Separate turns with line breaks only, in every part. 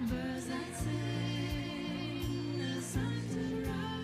Birds that sing, the sun to rise.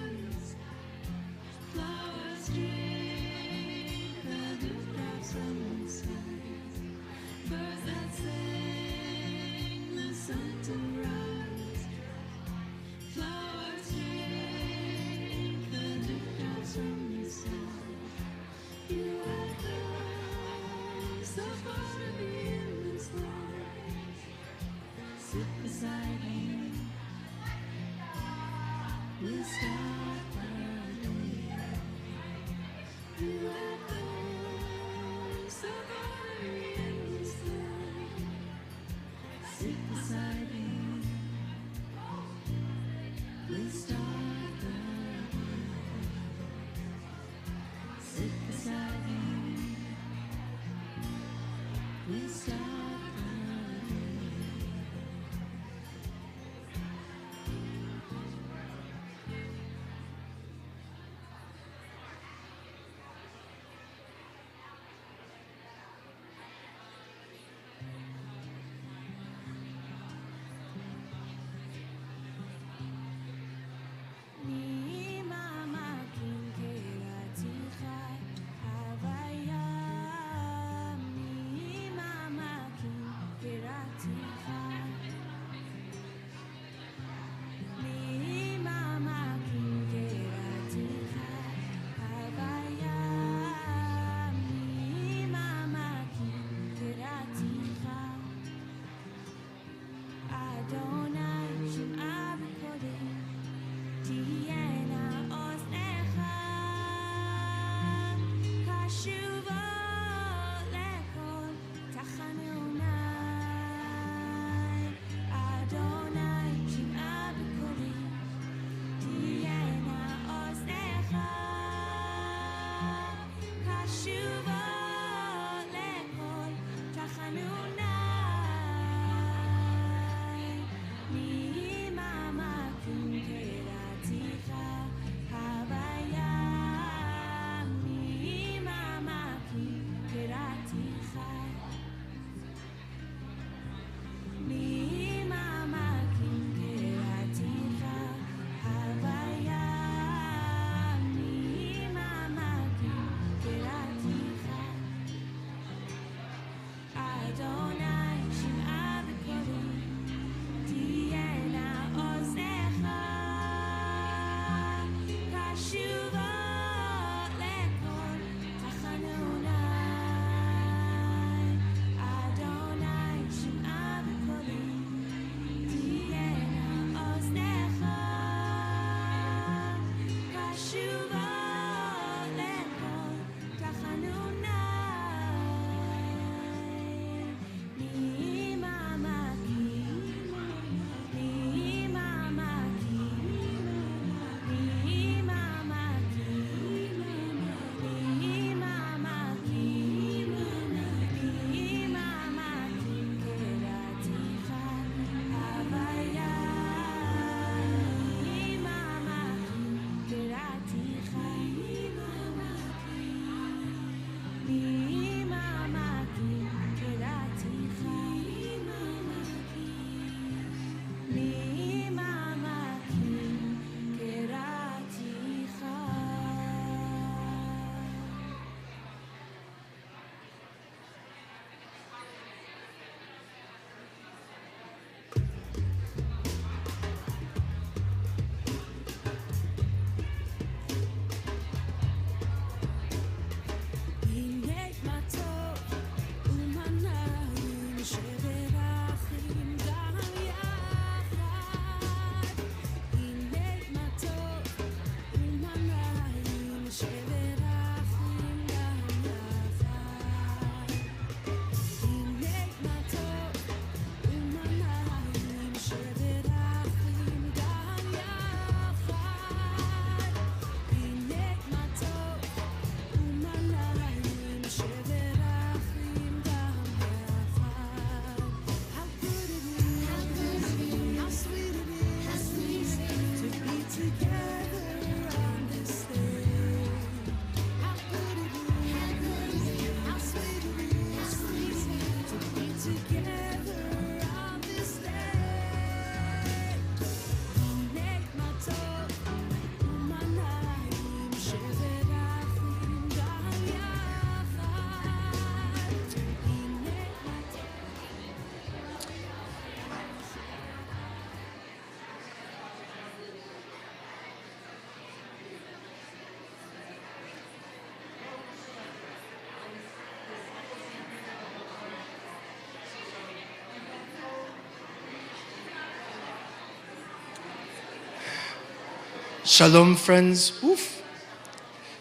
Shalom, friends. Oof.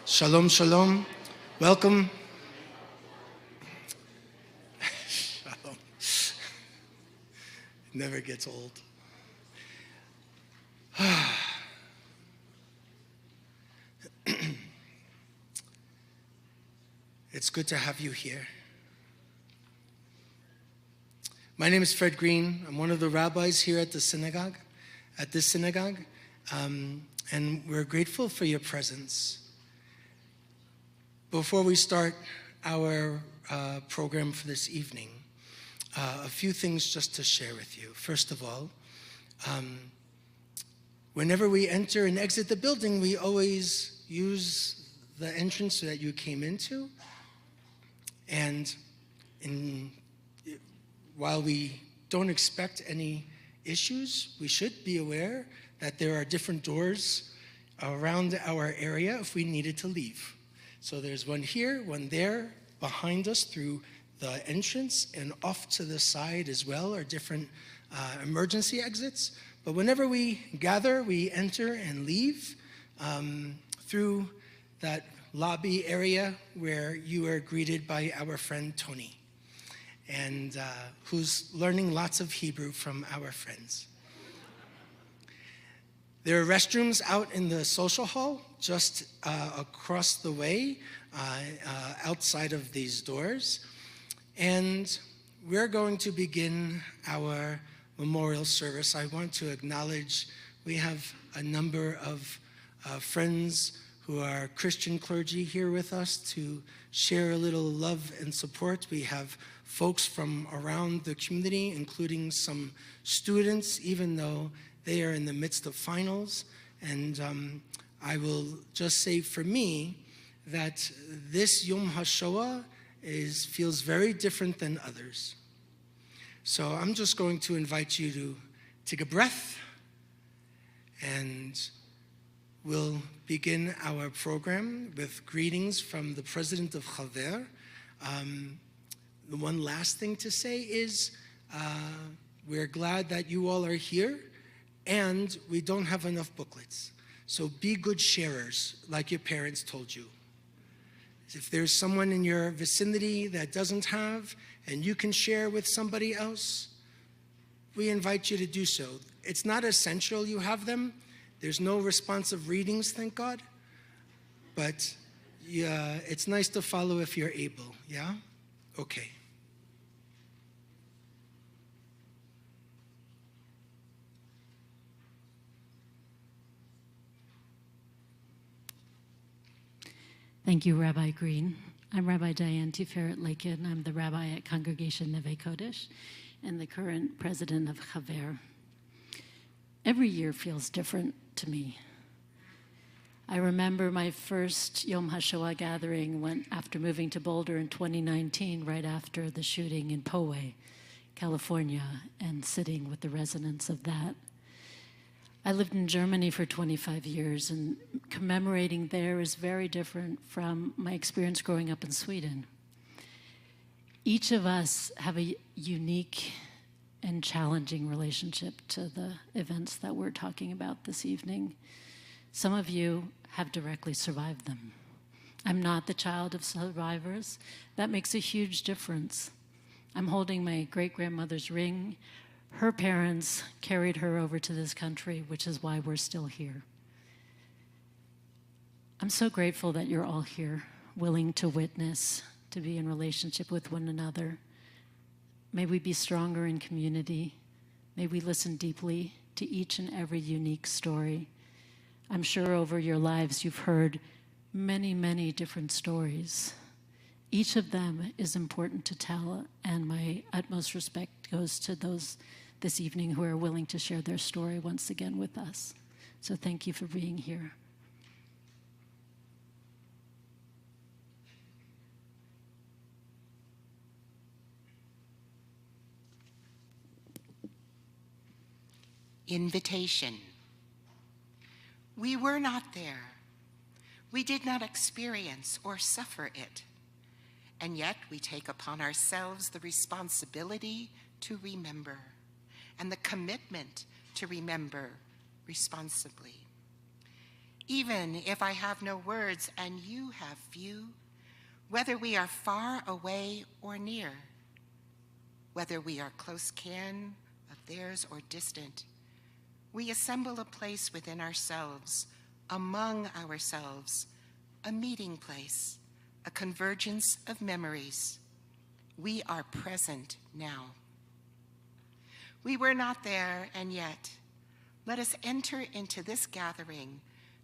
Shalom, shalom. Welcome. Shalom. It never gets old. It's good to have you here. My name is Fred Green. I'm one of the rabbis here at this synagogue. And we're grateful for your presence. Before we start our program for this evening, a few things just to share with you. First of all, whenever we enter and exit the building, we always use the entrance that you came into. And while we don't expect any issues, we should be aware that there are different doors around our area if we needed to leave. So there's one here, one there, behind us through the entrance, and off to the side as well are different emergency exits. But whenever we gather, we enter and leave through that lobby area where you are greeted by our friend Tony, and who's learning lots of Hebrew from our friends. There are restrooms out in the social hall just across the way, outside of these doors. And we're going to begin our memorial service. I want to acknowledge we have a number of friends who are Christian clergy here with us to share a little love and support. We have folks from around the community, including some students, even though they are in the midst of finals. And I will just say for me that this Yom HaShoah feels very different than others. So I'm just going to invite you to take a breath, and we'll begin our program with greetings from the president of Haver. The one last thing to say is we're glad that you all are here, and we don't have enough booklets. So be good sharers, like your parents told you. If there's someone in your vicinity that doesn't have, and you can share with somebody else, we invite you to do so. It's not essential you have them. There's no responsive readings, thank God. But yeah, it's nice to follow if you're able, yeah? Okay.
Thank you, Rabbi Green. I'm Rabbi Diane Tiferet Lakin. I'm the rabbi at Congregation Neve Kodesh and the current president of Haver. Every year feels different to me. I remember my first Yom HaShoah gathering after moving to Boulder in 2019, right after the shooting in Poway, California, and sitting with the residents of that. I lived in Germany for 25 years, and commemorating there is very different from my experience growing up in Sweden. Each of us have a unique and challenging relationship to the events that we're talking about this evening. Some of you have directly survived them. I'm not the child of survivors. That makes a huge difference. I'm holding my great-grandmother's ring. Her parents carried her over to this country, which is why we're still here. I'm so grateful that you're all here, willing to witness, to be in relationship with one another. May we be stronger in community. May we listen deeply to each and every unique story. I'm sure over your lives you've heard many, many different stories. Each of them is important to tell, and my utmost respect goes to those this evening who are willing to share their story once again with us. So thank you for being here.
Invitation. We were not there. We did not experience or suffer it. And yet we take upon ourselves the responsibility to remember and the commitment to remember responsibly. Even if I have no words and you have few, whether we are far away or near, whether we are close kin of theirs or distant, we assemble a place within ourselves, among ourselves, a meeting place, a convergence of memories. We are present now. We were not there, and yet, let us enter into this gathering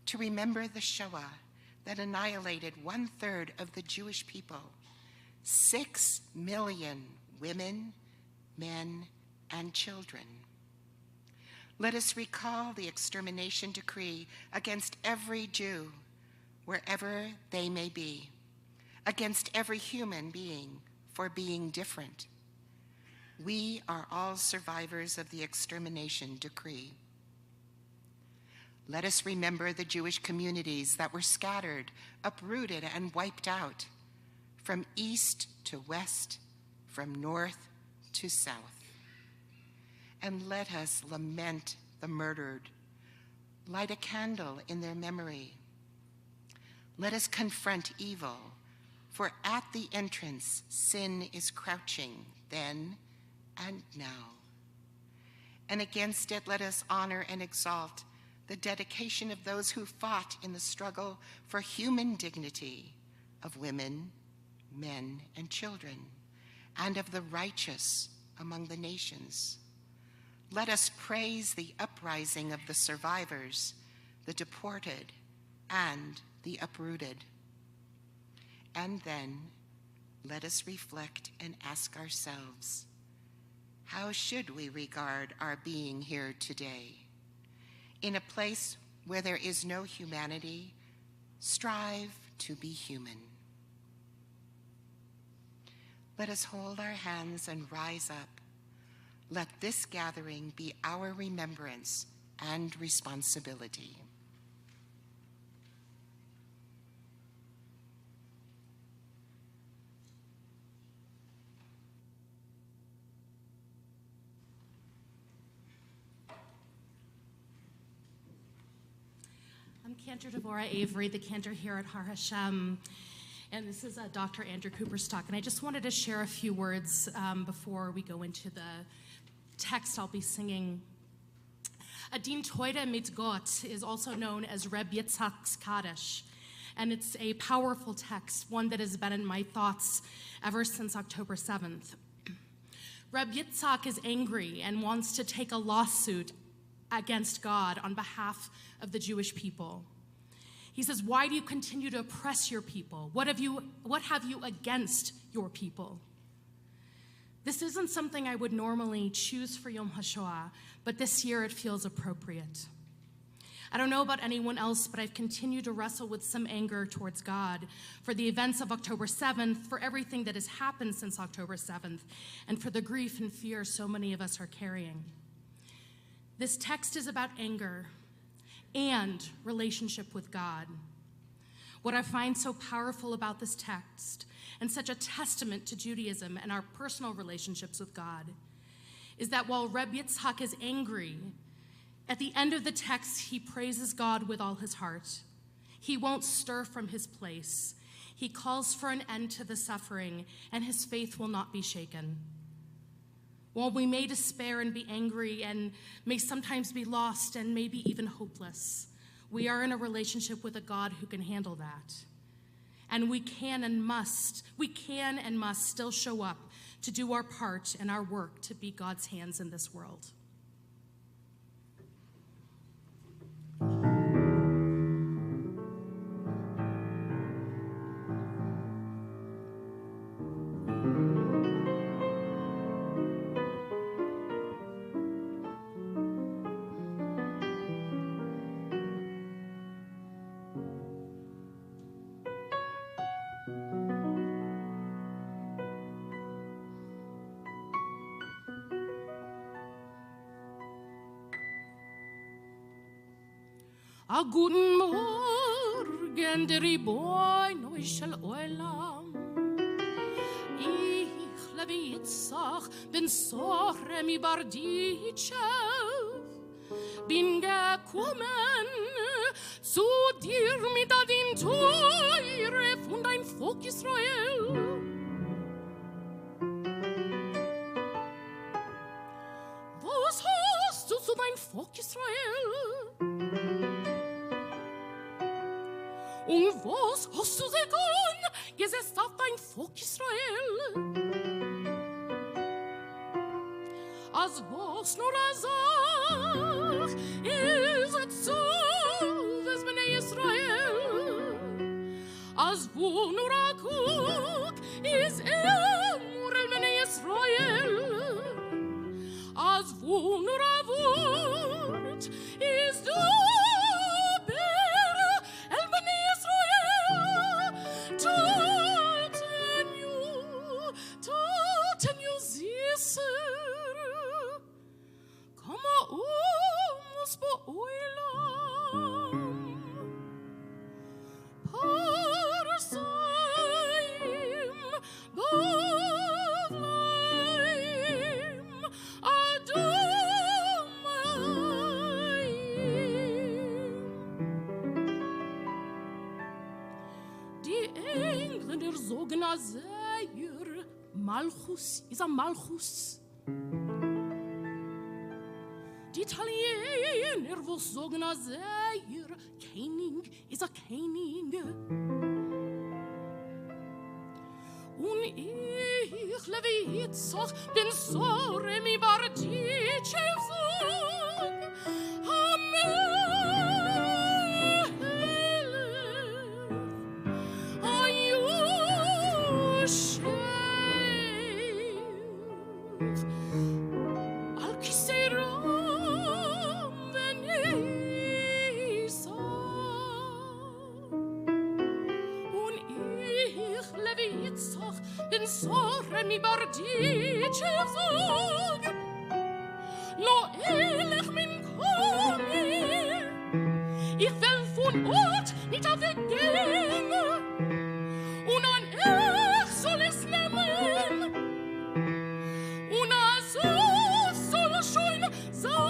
to remember the Shoah that annihilated 1/3 of the Jewish people, 6 million women, men, and children. Let us recall the extermination decree against every Jew, wherever they may be, against every human being for being different. We are all survivors of the extermination decree. Let us remember the Jewish communities that were scattered, uprooted, and wiped out, from east to west, from north to south. And let us lament the murdered, light a candle in their memory. Let us confront evil, for at the entrance sin is crouching then and now. And against it let us honor and exalt the dedication of those who fought in the struggle for human dignity of women, men, and children, and of the righteous among the nations. Let us praise the uprising of the survivors, the deported, and the uprooted. And then let us reflect and ask ourselves, how should we regard our being here today? In a place where there is no humanity, strive to be human. Let us hold our hands and rise up. Let this gathering be our remembrance and responsibility.
I'm Cantor Devorah Avery, the cantor here at Har HaShem, and this is Dr. Andrew Cooperstock, and I just wanted to share a few words before we go into the text I'll be singing. Adin Toida mit Gott is also known as Reb Yitzhak's Kaddish, and it's a powerful text, one that has been in my thoughts ever since October 7th. Reb Yitzhak is angry and wants to take a lawsuit against God on behalf of the Jewish people. He says, why do you continue to oppress your people? What have you against your people? This isn't something I would normally choose for Yom HaShoah, but this year it feels appropriate. I don't know about anyone else, but I've continued to wrestle with some anger towards God for the events of October 7th, for everything that has happened since October 7th, and for the grief and fear so many of us are carrying. This text is about anger and relationship with God. What I find so powerful about this text, and such a testament to Judaism and our personal relationships with God, is that while Reb Yitzhak is angry, at the end of the text, he praises God with all his heart. He won't stir from his place. He calls for an end to the suffering, and his faith will not be shaken. While we may despair and be angry and may sometimes be lost and maybe even hopeless, we are in a relationship with a God who can handle that. And we can and must still show up to do our part and our work to be God's hands in this world. A guten Morgen, der Ribono shel olam. Ich lebe Yitzhak ben Sohre mi Barditchev. Bin gekommen zu dir mit adin Teure von dein Volk Israel. Was hast du zu dein Volk Israel? Und was hast du Segen gesetzt auf dein Volk Israel? Als was nur a Sach is et so, des Bnei Israel. Als wo nur a Kuk is Murel Bnei Israel. Als wo nur a Wort is du El Bnei Israel. Taten you zisser. Kama mus bo oilam. Parsaim bavlaim adomayim. Die Engländer sagen a Seier, Malchus is a Malchus. Die Italiener wo sagen a Seier, König is a König. Und ich lebe Yitzchak, bin sorry mi Bartitschevog. Den sorre mi Bartitschevog. Lo elech min komi. Ich will von Ort nicht weggehen. Und an ich soll es nehmen. Und so soll schön sein.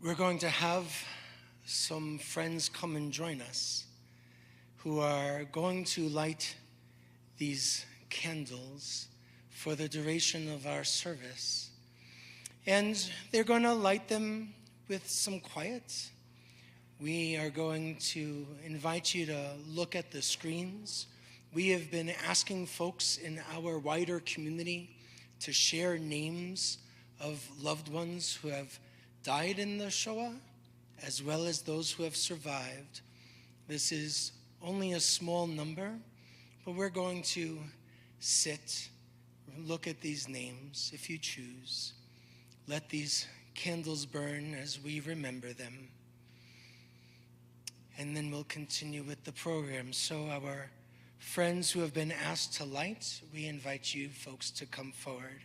We're going to have some friends come and join us who are going to light these candles for the duration of our service. And they're going to light them with some quiet. We are going to invite you to look at the screens. We have been asking folks in our wider community to share names of loved ones who have died in the Shoah, as well as those who have survived. This is only a small number, but we're going to sit, look at these names if you choose. Let these candles burn as we remember them. And then we'll continue with the program. So our friends who have been asked to light, we invite you folks to come forward.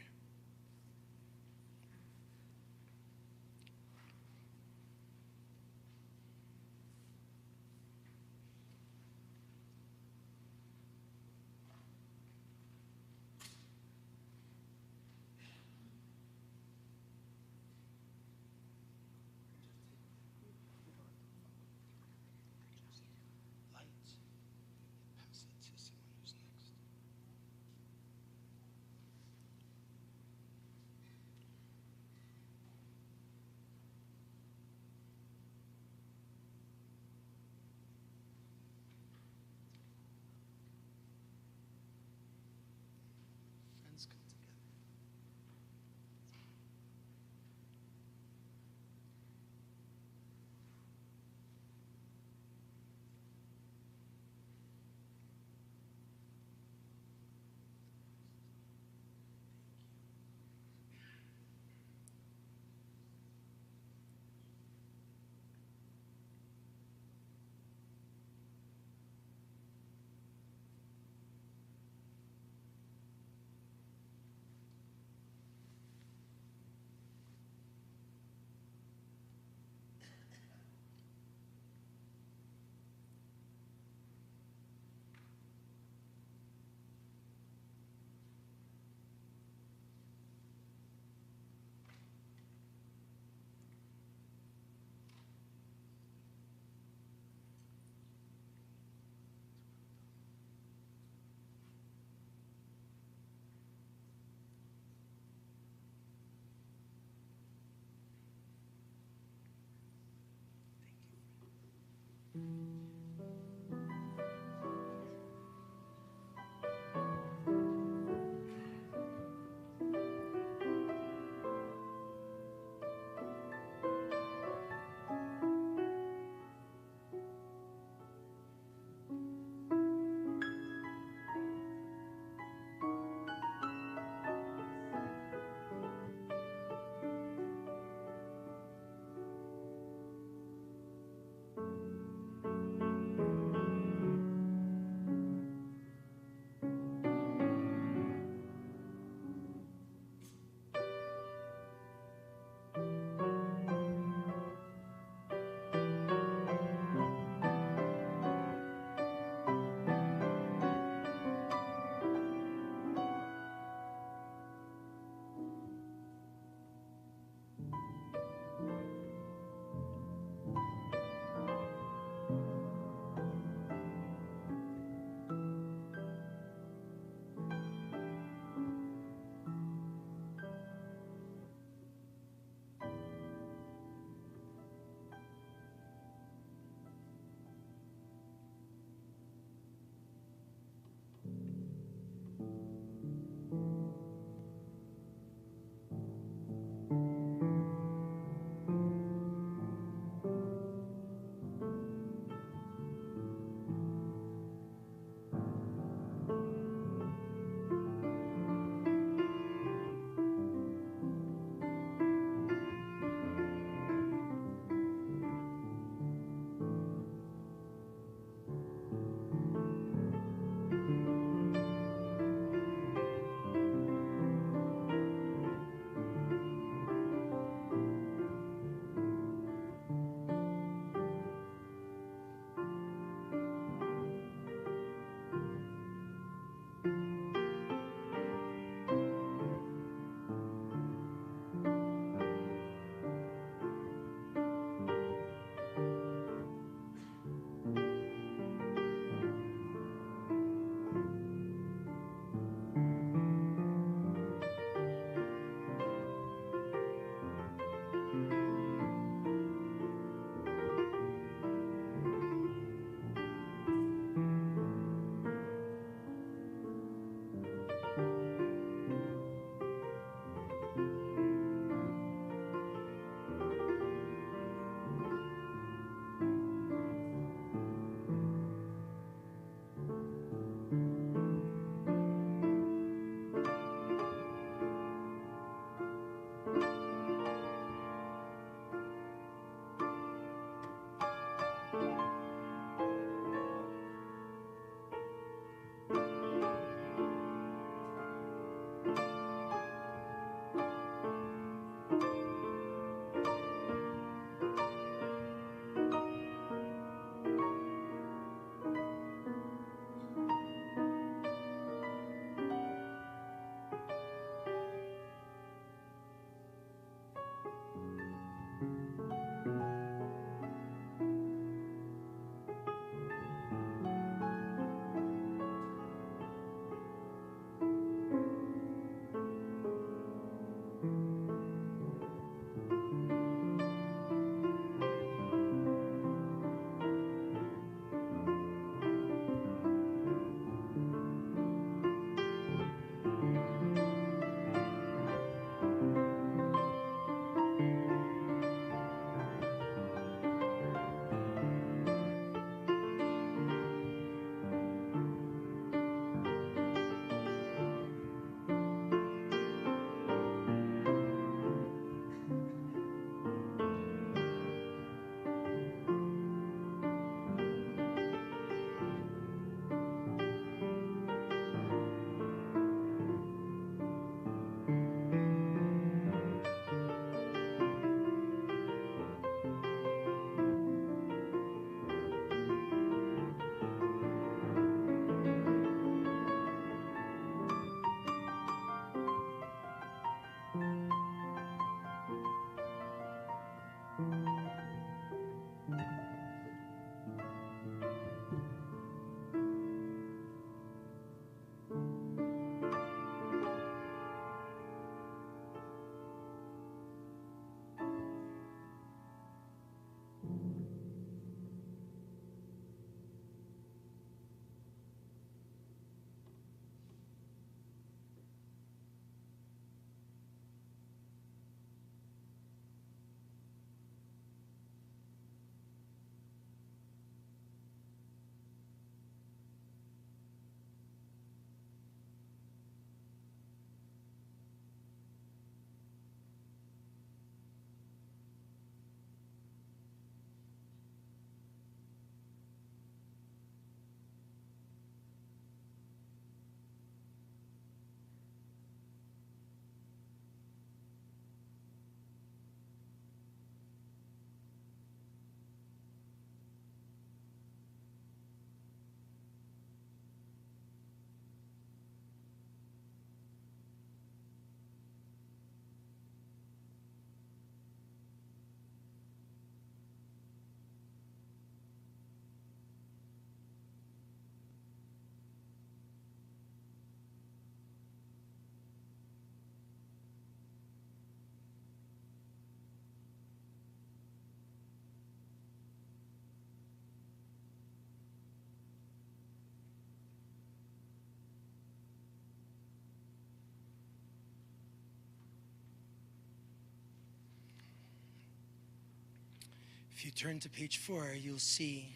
If you turn to page 4, you'll see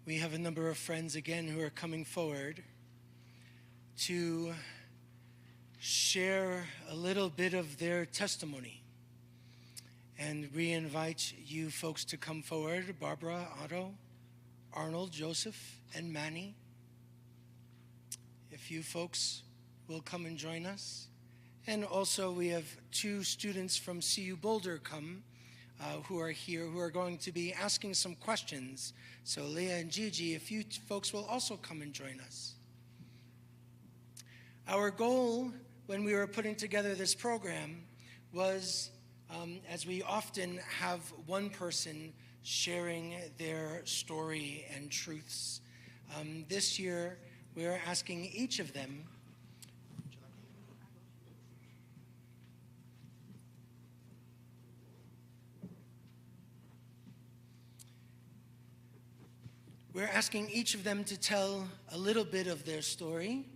we have a number of friends again who are coming forward to share a little bit of their testimony. And we invite you folks to come forward, Barbara, Otto, Arnold, Joseph, and Manny. If you folks will come and join us. And also we have 2 students from CU Boulder who are here, who are going to be asking some questions. So Leah and Gigi, if you folks will also come and join us. Our goal when we were putting together this program was, as we often have one person sharing their story and truths, this year we're asking each of them to tell a little bit of their story.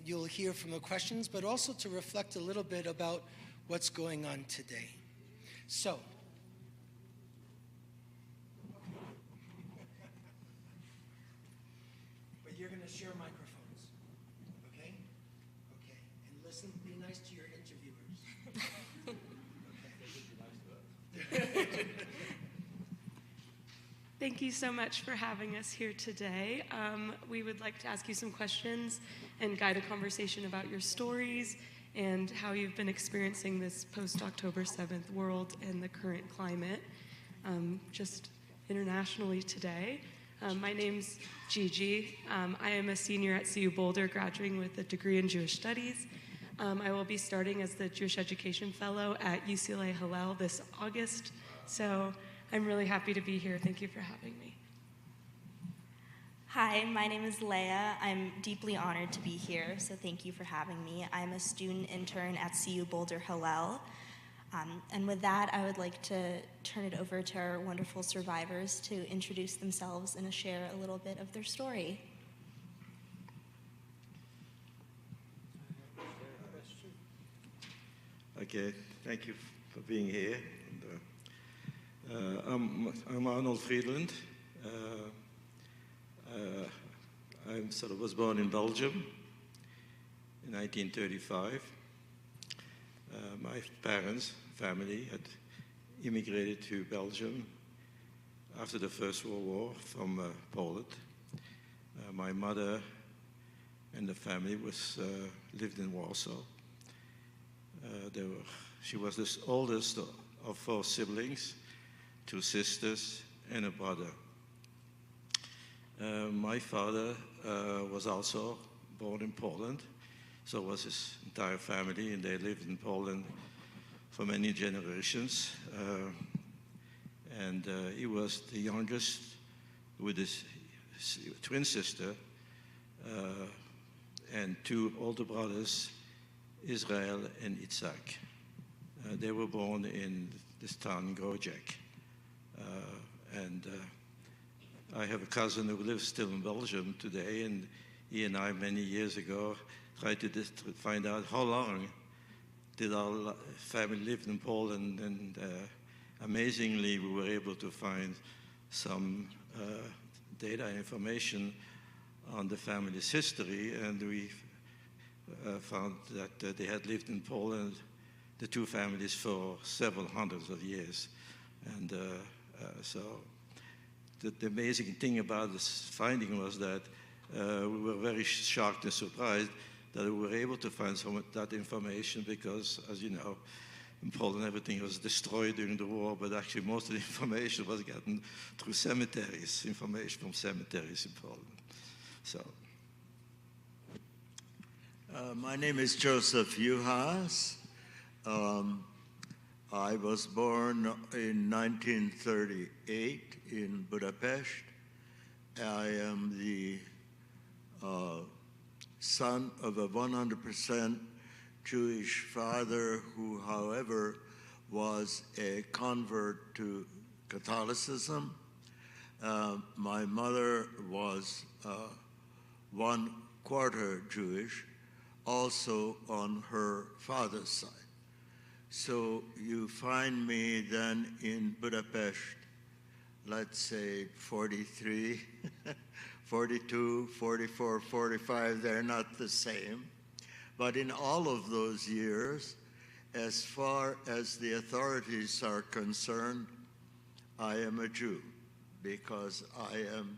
You'll hear from the questions, but also to reflect a little bit about what's going on today. So, but you're going to share microphones, okay? Okay, and listen, be nice to your interviewers. Okay.
Thank you so much for having us here today. We would like to ask you some questions and guide a conversation about your stories and how you've been experiencing this post-October 7th world and the current climate, just internationally today. My name's Gigi. I am a senior at CU Boulder, graduating with a degree in Jewish Studies. I will be starting as the Jewish Education Fellow at UCLA Hillel this August. So I'm really happy to be here. Thank you for having me.
Hi, my name is Leah. I'm deeply honored to be here, so thank you for having me. I'm a student intern at CU Boulder Hillel. And with that, I would like to turn it over to our wonderful survivors to introduce themselves and to share a little bit of their story.
Okay, thank you for being here. I'm Arnold Friedland. I was born in Belgium in 1935. My family had immigrated to Belgium after the First World War from Poland. My mother and the family lived in Warsaw. She was the oldest of 4 siblings, 2 sisters, and a brother. My father was also born in Poland, so was his entire family, and they lived in Poland for many generations. And he was the youngest with his twin sister and 2 older brothers, Israel and Itzhak. They were born in this town, Grojek. I have a cousin who lives still in Belgium today, and he and I, many years ago, tried to find out how long did our family live in Poland, and amazingly, we were able to find some data information on the family's history, and we found that they had lived in Poland, the 2 families, for several hundreds of years. And so the amazing thing about this finding was that we were very shocked and surprised that we were able to find some of that information because, as you know, in Poland everything was destroyed during the war, but actually most of the information was gotten through cemeteries, information from cemeteries in Poland. So.
My name is Joseph Juhas. I was born in 1938 in Budapest. I am the son of a 100% Jewish father who, however, was a convert to Catholicism. My mother was 1/4 Jewish, also on her father's side. So you find me then in Budapest let's say 43, 42, 44, 45, they're not the same. But in all of those years, as far as the authorities are concerned, I am a Jew because I am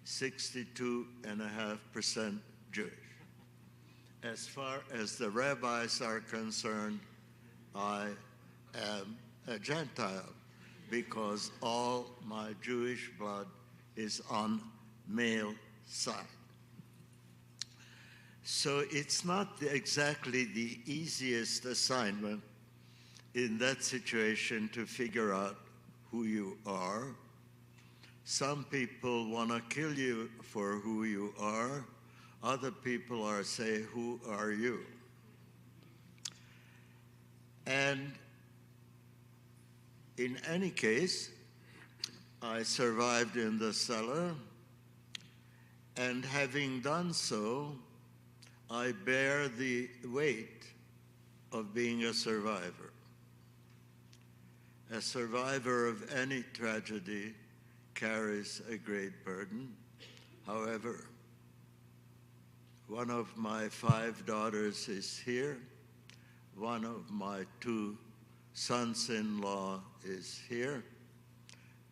62.5% Jewish. As far as the rabbis are concerned, I am a Gentile because all my Jewish blood is on male side. So it's not exactly the easiest assignment in that situation to figure out who you are. Some people want to kill you for who you are. Other people are saying, who are you? And in any case, I survived in the cellar, and having done so, I bear the weight of being a survivor. A survivor of any tragedy carries a great burden. However, one of my 5 daughters is here. One of my 2 sons-in-law is here.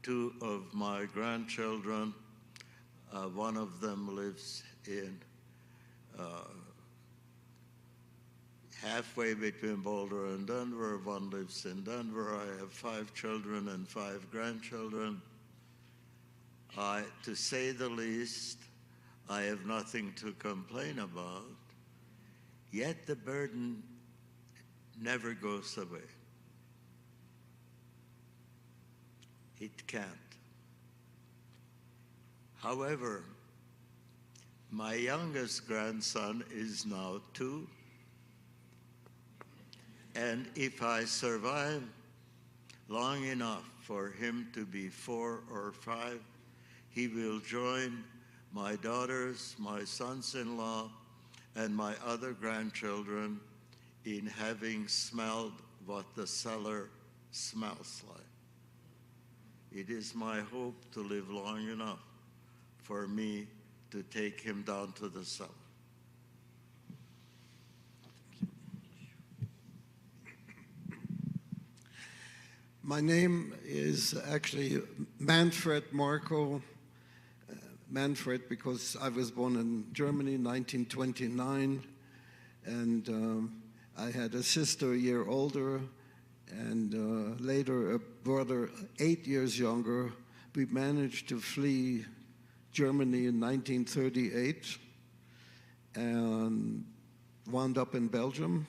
2 of my grandchildren, one of them lives in halfway between Boulder and Denver. One lives in Denver. I have 5 children and 5 grandchildren. To say the least, I have nothing to complain about, yet the burden never goes away. It can't. However, my youngest grandson is now 2, and if I survive long enough for him to be 4 or 5, he will join my daughters, my sons-in-law, and my other grandchildren in having smelled what the cellar smells like. It is my hope to live long enough for me to take him down to the cellar.
My name is actually Manfred Marco. Manfred, because I was born in Germany in 1929, and I had a sister a year older, and later a brother 8 years younger. We managed to flee Germany in 1938 and wound up in Belgium.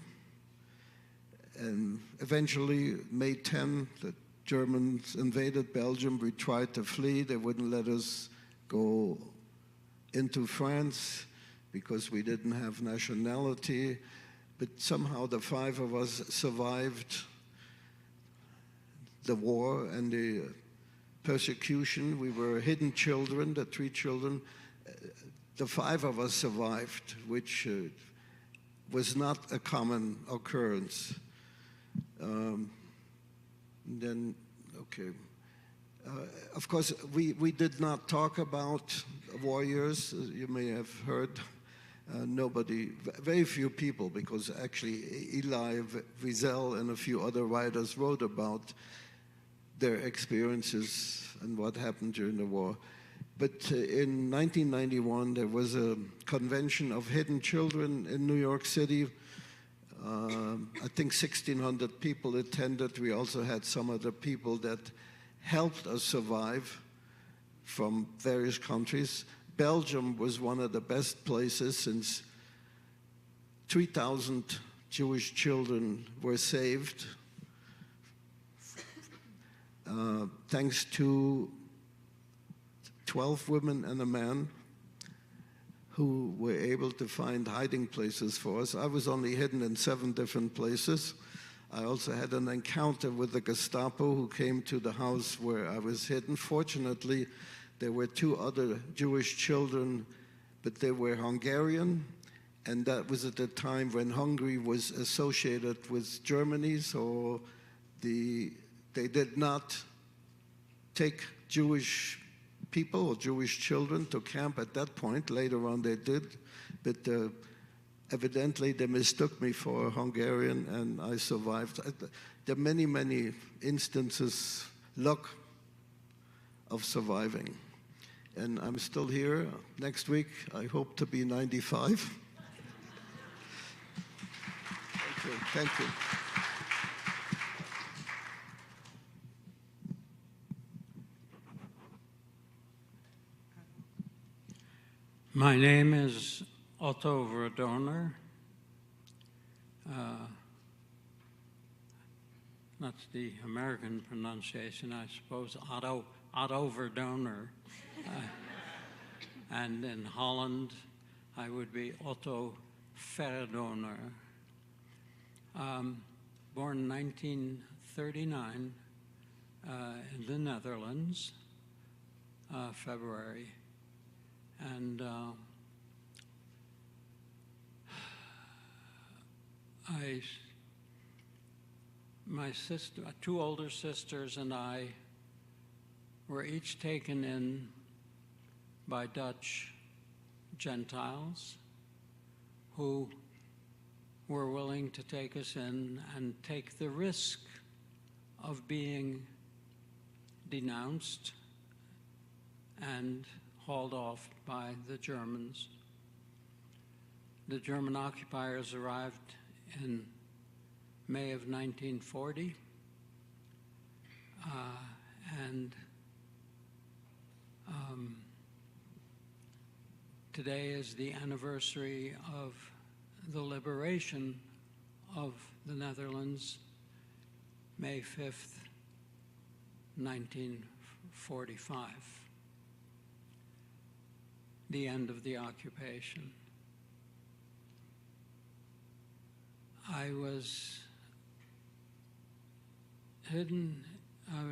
And eventually, May 10, the Germans invaded Belgium. We tried to flee. They wouldn't let us go into France because we didn't have nationality, but somehow the 5 of us survived the war and the persecution. We were hidden children, the 3 children. The 5 of us survived, which was not a common occurrence. Of course, we did not talk about warriors. You may have heard. Very few people, because actually Eli Wiesel and a few other writers wrote about their experiences and what happened during the war. But in 1991, there was a convention of hidden children in New York City. I think 1,600 people attended. We also had some other people that helped us survive from various countries. Belgium was one of the best places, since 3,000 Jewish children were saved thanks to 12 women and a man who were able to find hiding places for us. I was only hidden in 7 different places. I also had an encounter with the Gestapo, who came to the house where I was hidden. Fortunately, there were 2 other Jewish children, but they were Hungarian, and that was at the time when Hungary was associated with Germany, so they did not take Jewish people or Jewish children to camp at that point. Later on they did, but evidently they mistook me for a Hungarian and I survived. There are many, many instances, luck of surviving. And I'm still here. Next week, I hope to be 95. Thank you.
My name is Otto Verdoner. That's the American pronunciation, I suppose, Otto Verdoner. And in Holland, I would be Otto Verdoner. Born in 1939 in the Netherlands, February. And my sister, two older sisters and I were each taken in by Dutch Gentiles who were willing to take us in and take the risk of being denounced and hauled off by the Germans. The German occupiers arrived in May of 1940, and today is the anniversary of the liberation of the Netherlands, May 5th, 1945, the end of the occupation. I was hidden. I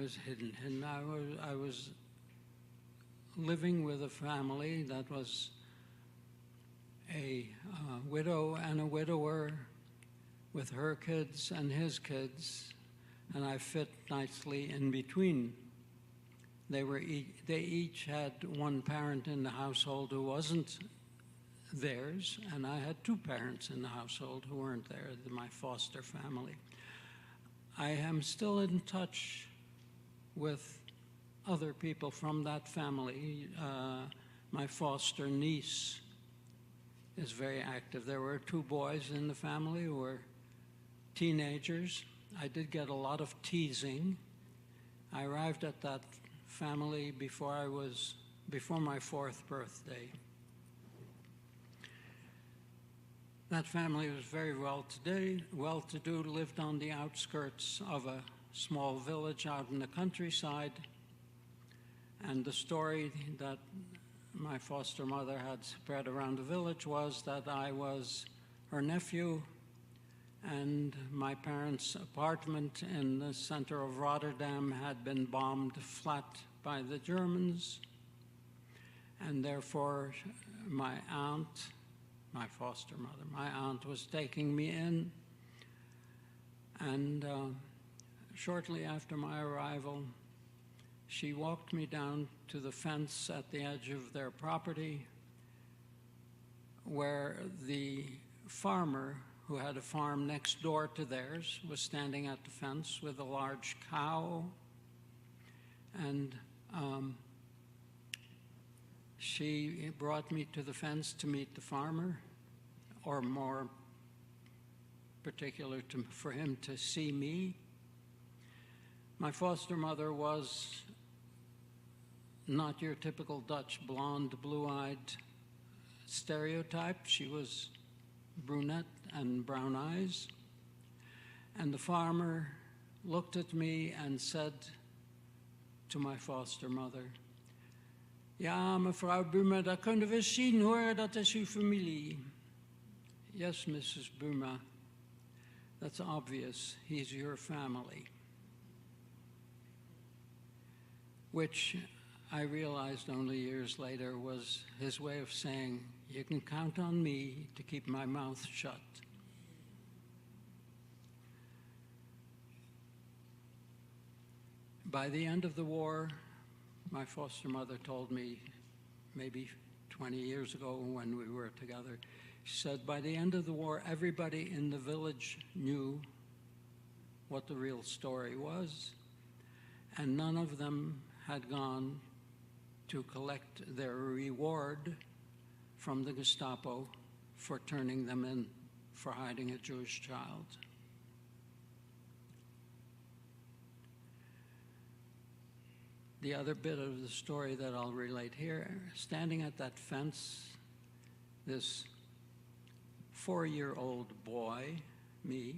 was living with a family that was a widow and a widower with her kids and his kids, and I fit nicely in between. They each had one parent in the household who wasn't theirs, and I had two parents in the household who weren't there, my foster family. I am still in touch with other people from that family. My foster niece is very active. There were two boys in the family who were teenagers. I did get a lot of teasing. I arrived at that family before my 4th birthday. That family was very well-to-do, lived on the outskirts of a small village out in the countryside. And the story that my foster mother had spread around the village was that I was her nephew, and my parents' apartment in the center of Rotterdam had been bombed flat by the Germans, and therefore my aunt, my foster mother, my aunt was taking me in, and shortly after my arrival, she walked me down to the fence at the edge of their property where the farmer who had a farm next door to theirs was standing at the fence with a large cow, and she brought me to the fence to meet the farmer, or more particular for him to see me. My foster mother was not your typical Dutch blonde, blue-eyed stereotype. She was brunette and brown eyes. And the farmer looked at me and said to my foster mother, "Ja, mevrouw Buma, dat kunnen we zien hoor, dat is uw familie." "Yes, Mrs. Buma, that's obvious. He's your family." Which I realized only years later was his way of saying, "You can count on me to keep my mouth shut." By the end of the war, my foster mother told me maybe 20 years ago when we were together. She said, by the end of the war, everybody in the village knew what the real story was, and none of them had gone to collect their reward from the Gestapo for turning them in for hiding a Jewish child. The other bit of the story that I'll relate here, standing at that fence, this 4-year-old boy, me,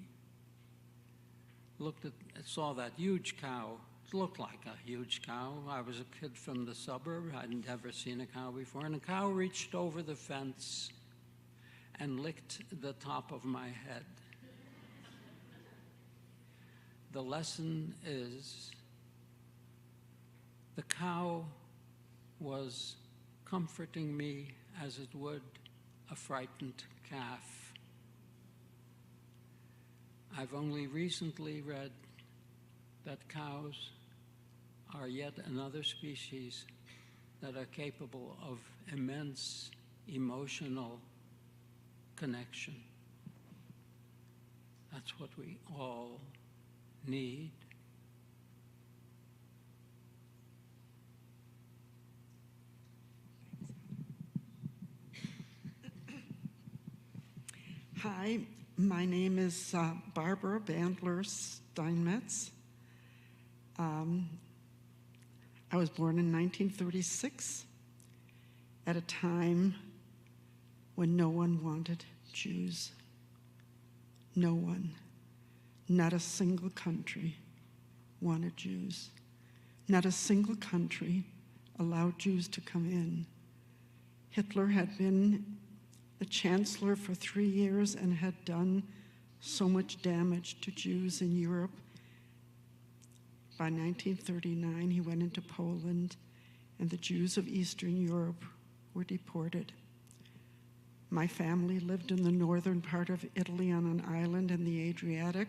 saw that huge cow. It looked like a huge cow. I was a kid from the suburb. I'd never seen a cow before. And the cow reached over the fence and licked the top of my head. The lesson is the cow was comforting me as it would a frightened calf. I've only recently read that cows are yet another species that are capable of immense emotional connection. That's what we all need.
Hi, my name is Barbara Bandler Steinmetz. I was born in 1936 at a time when no one wanted Jews. No one, not a single country wanted Jews. Not a single country allowed Jews to come in. Hitler had been the chancellor for 3 years and had done so much damage to Jews in Europe. By 1939, he went into Poland, and the Jews of Eastern Europe were deported. My family lived in the northern part of Italy on an island in the Adriatic,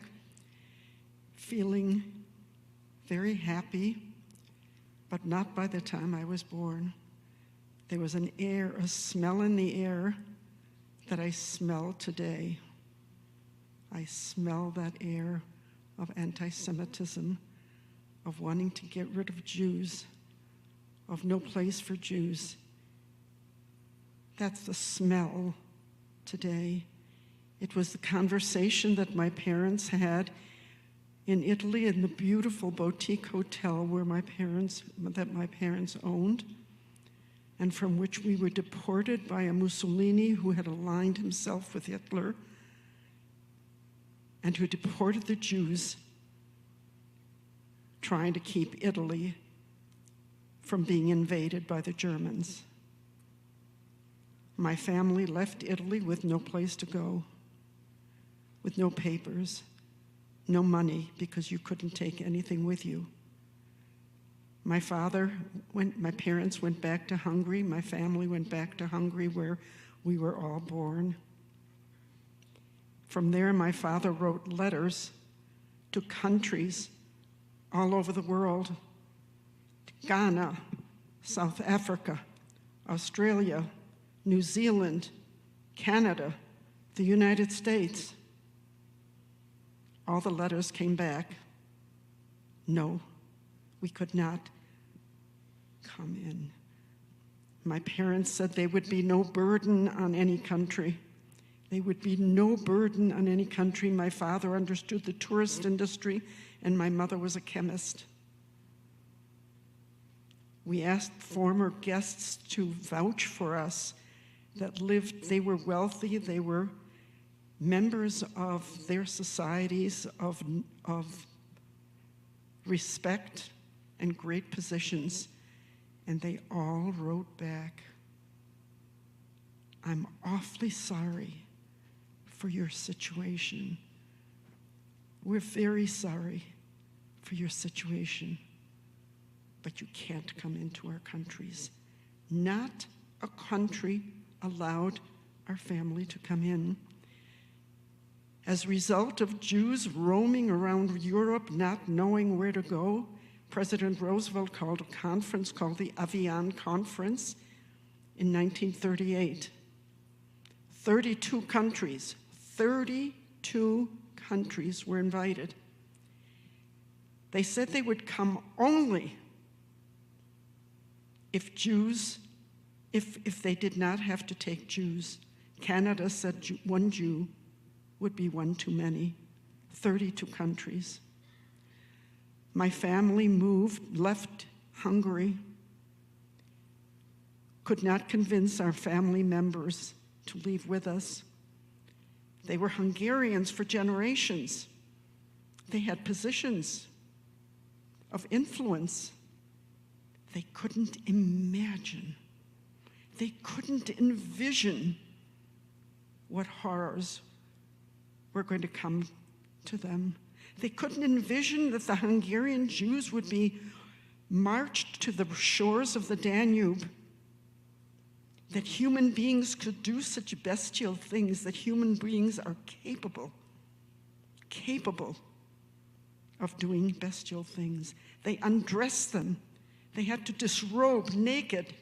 feeling very happy, but not by the time I was born. There was an air, a smell in the air that I smell today. I smell that air of anti-Semitism, of wanting to get rid of Jews, of no place for Jews. That's the smell today. It was the conversation that my parents had in Italy in the beautiful boutique hotel that my parents owned, and from which we were deported by a Mussolini who had aligned himself with Hitler and who deported the Jews, trying to keep Italy from being invaded by the Germans. My family left Italy with no place to go, with no papers, no money, because you couldn't take anything with you. My parents went back to Hungary. My family went back to Hungary, where we were all born. From there, my father wrote letters to countries all over the world: Ghana, South Africa, Australia, New Zealand, Canada, the United States. All the letters came back. No, we could not come in. My parents said there would be no burden on any country. There would be no burden on any country. My father understood the tourist industry, and my mother was a chemist. We asked former guests to vouch for us that they were wealthy, they were members of their societies of respect and great positions, and they all wrote back, "I'm awfully sorry for your situation. We're very sorry for your situation, but you can't come into our countries." Not a country allowed our family to come in. As a result of Jews roaming around Europe, not knowing where to go, President Roosevelt called a conference called the Avian Conference in 1938. 32 countries were invited. They said they would come only if they did not have to take Jews. Canada said one Jew would be one too many. 32 countries. My family left Hungary, could not convince our family members to leave with us. They were Hungarians for generations. They had positions of influence. They couldn't imagine, they couldn't envision what horrors were going to come to them. They couldn't envision that the Hungarian Jews would be marched to the shores of the Danube, that human beings could do such bestial things, that human beings are capable of doing bestial things. They undressed them. They had to disrobe naked.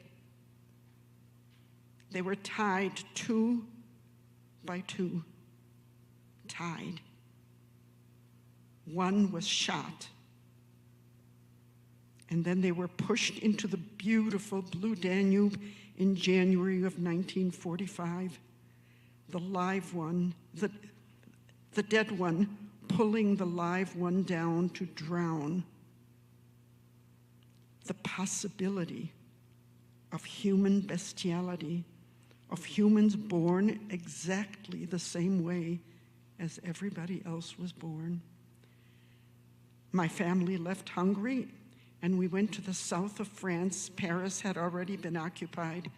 They were tied 2 by 2, tied. One was shot. And then they were pushed into the beautiful blue Danube in January of 1945. The live one, the dead one, pulling the live one down to drown. The possibility of human bestiality, of humans born exactly the same way as everybody else was born. My family left Hungary and we went to the south of France. Paris had already been occupied.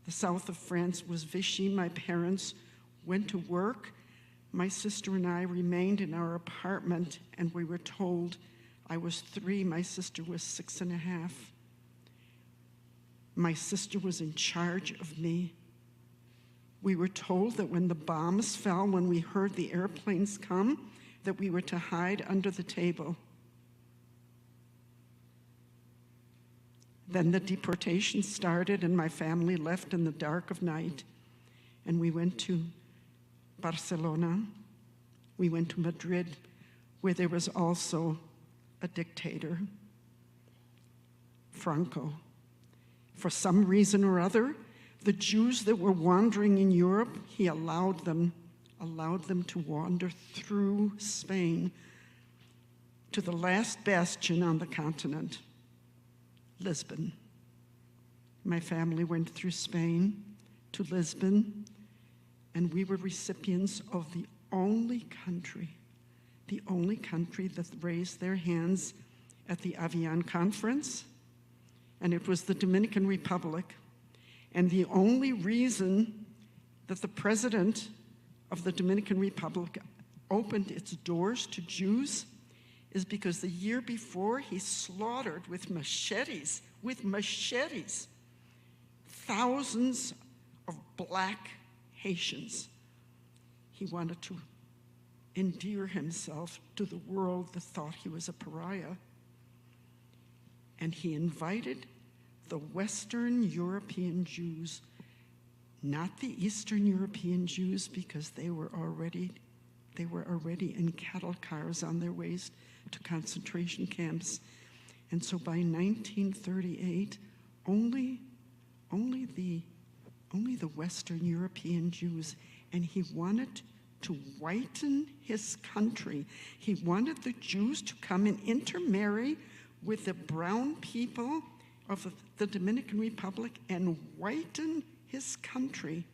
The south of France was Vichy. My parents went to work. My sister and I remained in our apartment, and we were told I was 3, my sister was 6.5. My sister was in charge of me. We were told that when the bombs fell, when we heard the airplanes come, that we were to hide under the table. Then the deportation started, and my family left in the dark of night, and we went to Barcelona. We went to Madrid, where there was also a dictator, Franco. For some reason or other, the Jews that were wandering in Europe, he allowed them to wander through Spain to the last bastion on the continent, Lisbon. My family went through Spain to Lisbon, and we were recipients of the only country that raised their hands at the Avian Conference, and it was the Dominican Republic. And the only reason that the president of the Dominican Republic opened its doors to Jews is because the year before he slaughtered with machetes, thousands of black Haitians. He wanted to endear himself to the world that thought he was a pariah. And he invited the Western European Jews, not the Eastern European Jews, because they were already in cattle cars on their ways to concentration camps. And so by 1938, only the Western European Jews, and he wanted to whiten his country. He wanted the Jews to come and intermarry with the brown people of the Dominican Republic and whiten his country.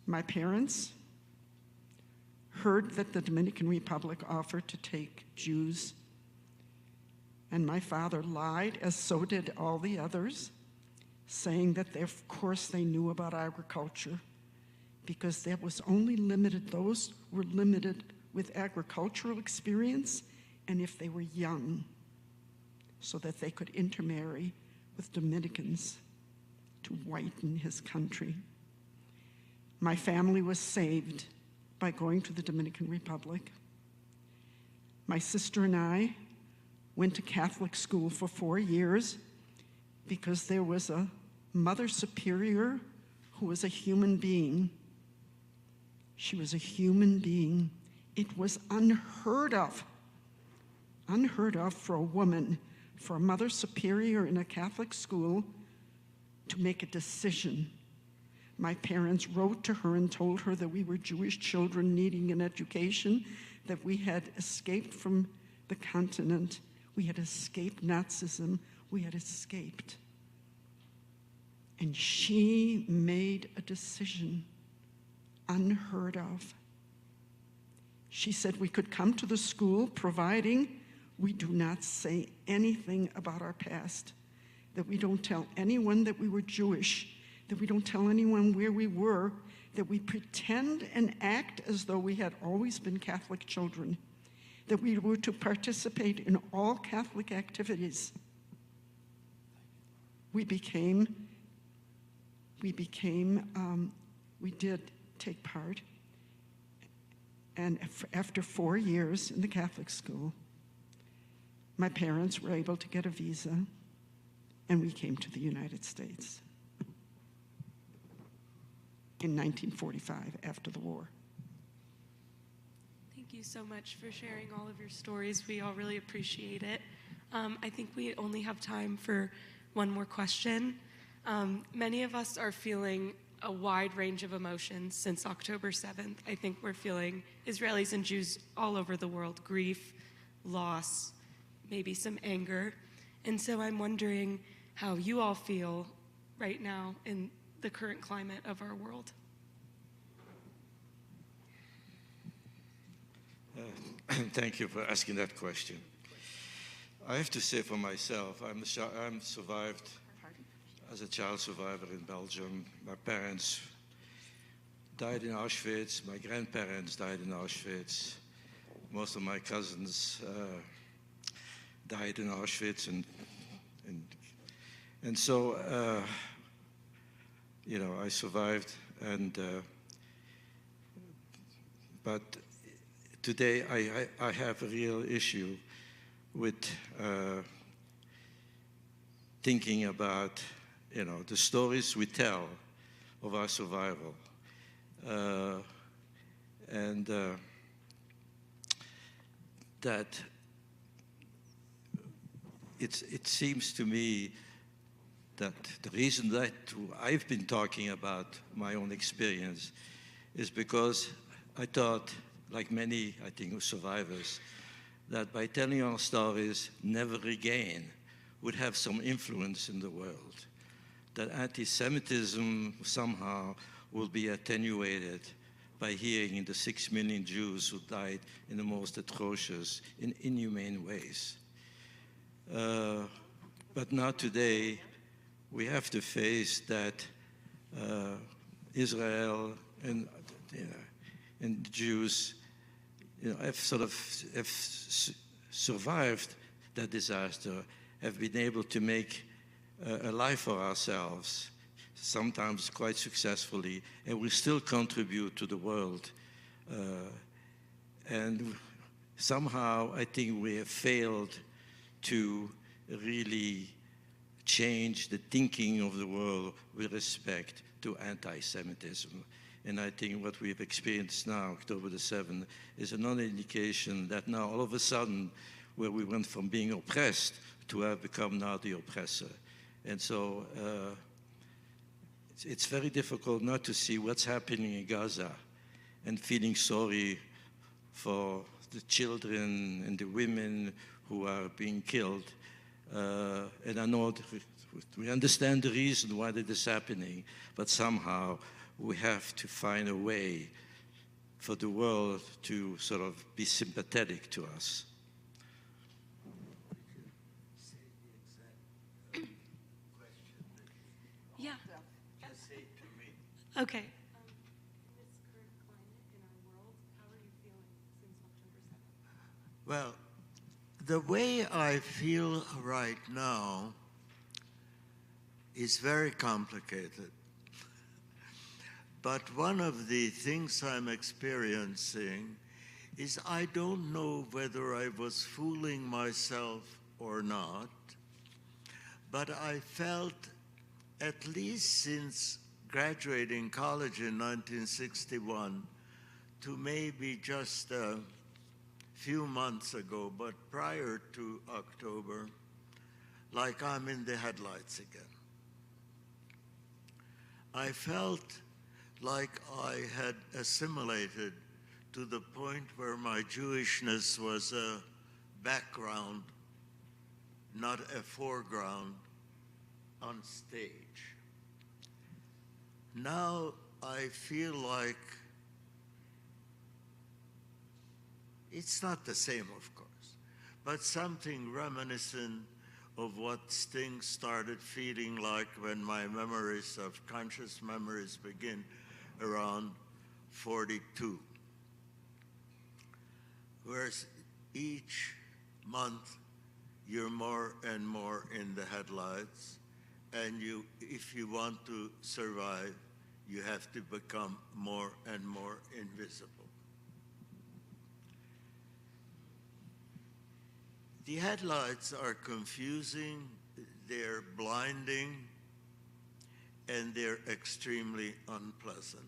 My parents heard that the Dominican Republic offered to take Jews, and my father lied, as so did all the others, saying that of course they knew about agriculture, because that was only limited, those were limited with agricultural experience and if they were young, so that they could intermarry with Dominicans to whiten his country. My family was saved by going to the Dominican Republic. My sister and I went to Catholic school for 4 years because there was a Mother Superior who was a human being. She was a human being. It was unheard of for a woman, for a Mother Superior in a Catholic school to make a decision. My parents wrote to her and told her that we were Jewish children needing an education, that we had escaped from the continent. We had escaped Nazism. We had escaped. And she made a decision unheard of. She said we could come to the school providing we do not say anything about our past, that we don't tell anyone that we were Jewish, that we don't tell anyone where we were, that we pretend and act as though we had always been Catholic children, that we were to participate in all Catholic activities. We did take part. And after 4 years in the Catholic school, my parents were able to get a visa, and we came to the United States in 1945, after the war.
Thank you so much for sharing all of your stories. We all really appreciate it. I think we only have time for one more question. Many of us are feeling a wide range of emotions since October 7th. I think we're feeling, Israelis and Jews all over the world, grief, loss, maybe some anger. And so I'm wondering how you all feel right now in the current climate of our world.
Thank you for asking that question. I have to say for myself, I'm survived as a child survivor in Belgium. My parents died in Auschwitz. My grandparents died in Auschwitz. Most of my cousins died in Auschwitz, and so I survived. But today I have a real issue with thinking about the stories we tell of our survival. That it seems to me that the reason that I've been talking about my own experience is because I thought, like many, I think, survivors, that by telling our stories, never again would have some influence in the world, that anti-Semitism somehow will be attenuated by hearing the 6 million Jews who died in the most atrocious, inhumane ways. But now today, we have to face that Israel and Jews have survived that disaster, have been able to make a life for ourselves, sometimes quite successfully, and we still contribute to the world. And somehow I think we have failed to really change the thinking of the world with respect to anti-Semitism. And I think what we've experienced now, October the 7th, is another indication that now all of a sudden, where we went from being oppressed to have become now the oppressor. And so it's very difficult not to see what's happening in Gaza and feeling sorry for the children and the women who are being killed. And I know we understand the reason why that is happening, but somehow we have to find a way for the world to sort of be sympathetic to us.
Yeah.
Just say it to me.
Okay.
In this current climate in our world, how are you feeling since October 7th?
Well, the way I feel right now is very complicated. But one of the things I'm experiencing is I don't know whether I was fooling myself or not, but I felt, at least since graduating college in 1961 to maybe just a few months ago, but prior to October, like I'm in the headlights again. I felt like I had assimilated to the point where my Jewishness was a background, not a foreground on stage. Now I feel like it's not the same, of course, but something reminiscent of what things started feeling like when my memories of conscious memories begin around 42. Whereas each month you're more and more in the headlights, and if you want to survive, you have to become more and more invisible. The headlights are confusing, they're blinding, and they're extremely unpleasant.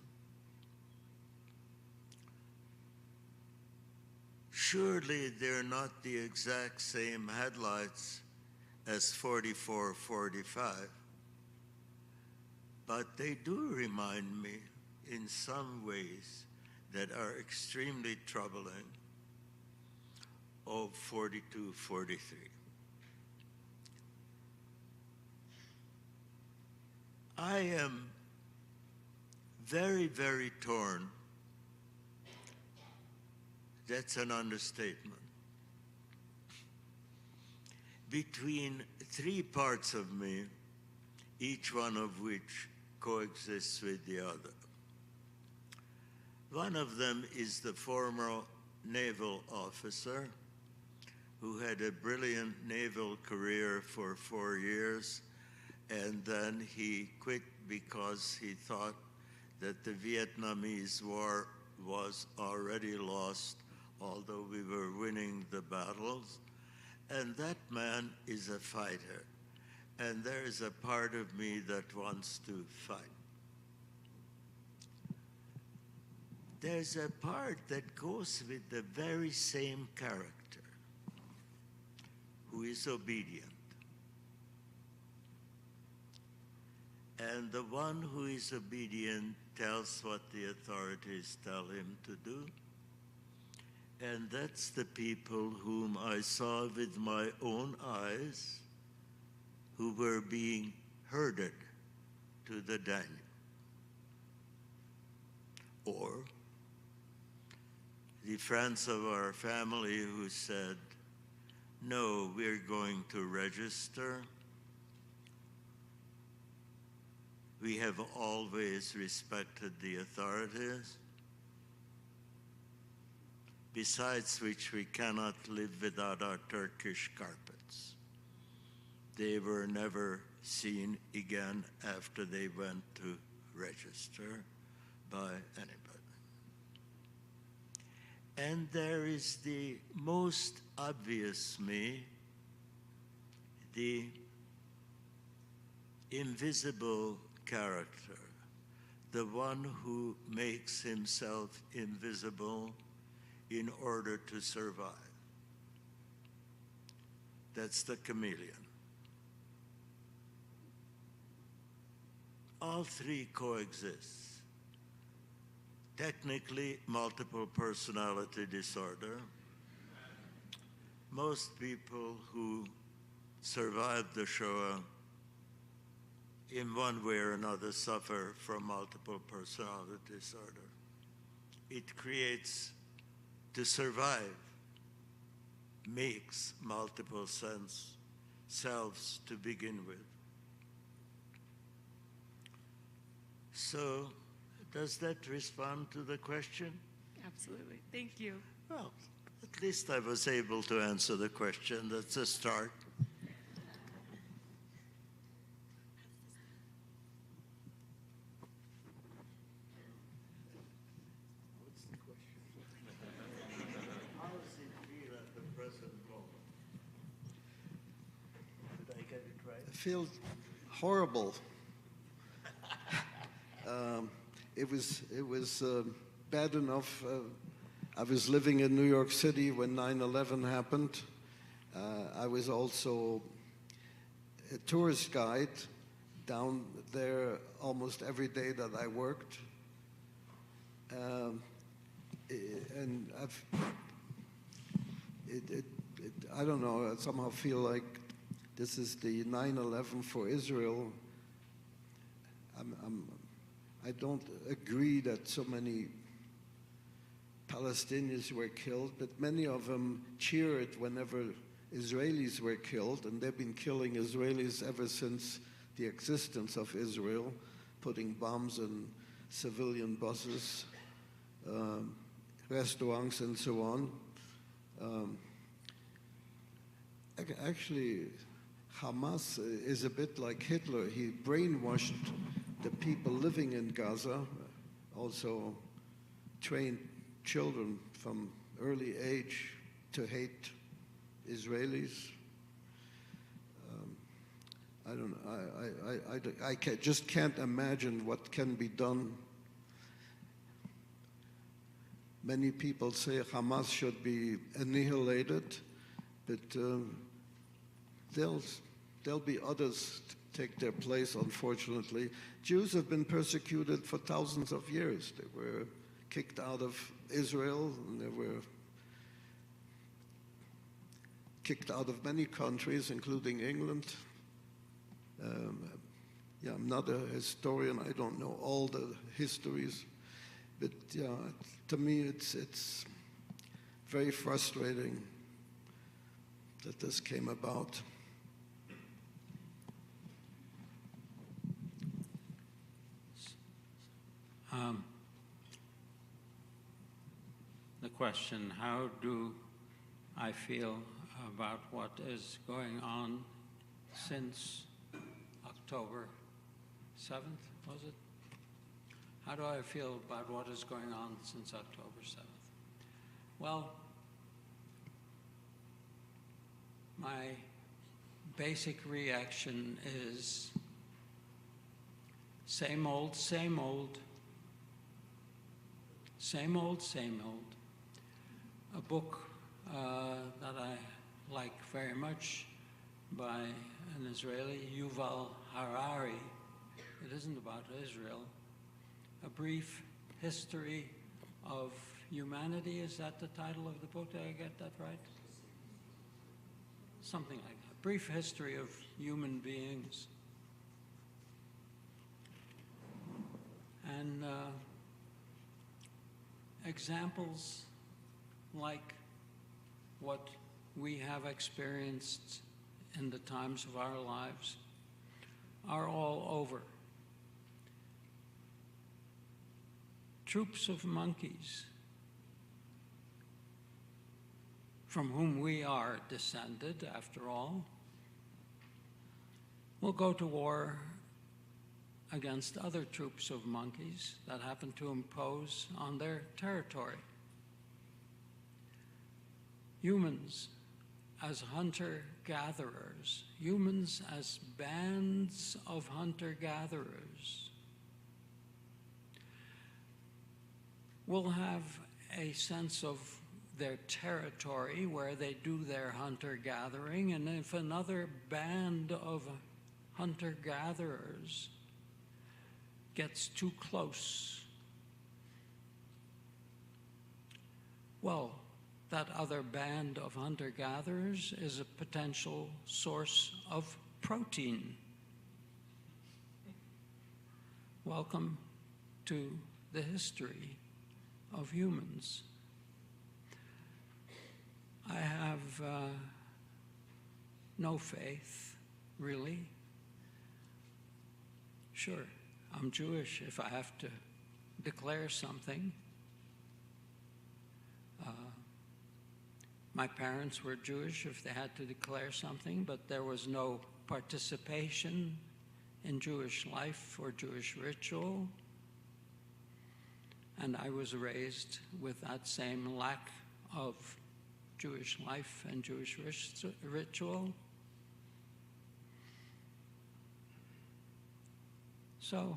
Surely they're not the exact same headlights as 44, 45, but they do remind me in some ways that are extremely troubling of 42, 43. I am very, very torn. That's an understatement. Between three parts of me, each one of which coexists with the other. One of them is the former naval officer who had a brilliant naval career for 4 years, and then he quit because he thought that the Vietnamese War was already lost, although we were winning the battles. And that man is a fighter, and there is a part of me that wants to fight. There's a part that goes with the very same character, who is obedient. And the one who is obedient tells what the authorities tell him to do. And that's the people whom I saw with my own eyes, who were being herded to the Danube. Or the friends of our family who said, no, we're going to register. We have always respected the authorities, besides which we cannot live without our Turkish carpets. They were never seen again after they went to register by anybody. And there is the most obvious me, the invisible character, the one who makes himself invisible in order to survive. That's the chameleon. All three coexist. Technically, multiple personality disorder. Most people who survived the Shoah in one way or another suffer from multiple personality disorder. It creates, to survive, makes multiple selves to begin with. So, does that respond to the question?
Absolutely. Thank you.
Well, at least I was able to answer the question. That's a start. Did I get it right?
I feel horrible. It was bad enough. I was living in New York City when 9/11 happened. I was also a tourist guide down there almost every day that I worked. And I don't know, I somehow feel like this is the 9/11 for Israel. I don't agree that so many Palestinians were killed, but many of them cheered whenever Israelis were killed, and they've been killing Israelis ever since the existence of Israel, putting bombs in civilian buses, restaurants, and so on. Actually, Hamas is a bit like Hitler. He brainwashed the people living in Gaza, also trained children from early age to hate Israelis. I don't know. I just can't imagine what can be done. Many people say Hamas should be annihilated, but there'll be others to take their place, unfortunately. Jews have been persecuted for thousands of years. They were kicked out of Israel, and they were kicked out of many countries, including England. Yeah, I'm not a historian. I don't know all the histories, but yeah, to me it's very frustrating that this came about.
The question, how do I feel about what is going on since October 7th, was it? How do I feel about what is going on since October 7th? Well, my basic reaction is same old, same old, same old, same old. A book that I like very much by an Israeli, Yuval Harari. It isn't about Israel. A Brief History of Humanity, is that the title of the book? Did I get that right? Something like that. Brief History of Human Beings. And examples like what we have experienced in the times of our lives are all over. Troops of monkeys, from whom we are descended, after all, will go to war against other troops of monkeys that happen to impose on their territory. Humans as hunter-gatherers, humans as bands of hunter-gatherers, will have a sense of their territory where they do their hunter-gathering, and if another band of hunter-gatherers gets too close, well, that other band of hunter-gatherers is a potential source of protein. Welcome to the history of humans. I have no faith, really. Sure, I'm Jewish if I have to declare something. My parents were Jewish if they had to declare something, but there was no participation in Jewish life or Jewish ritual. And I was raised with that same lack of Jewish life and Jewish ritual. So,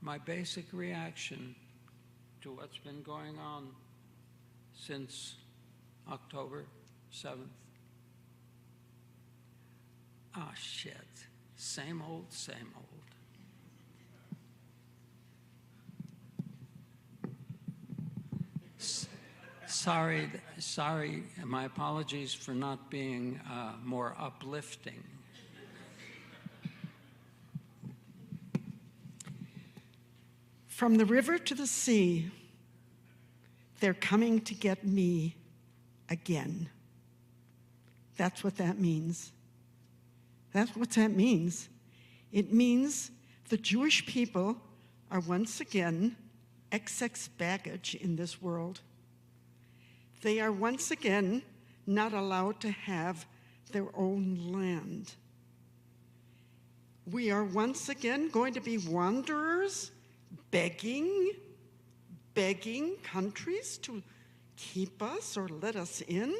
my basic reaction to what's been going on since October 7th. Ah, shit. Same old, same old. Sorry, my apologies for not being more uplifting.
From the river to the sea, they're coming to get me again. That's what that means. That's what that means. It means the Jewish people are once again XX baggage in this world. They are once again not allowed to have their own land. We are once again going to be wanderers, begging countries to keep us or let us in.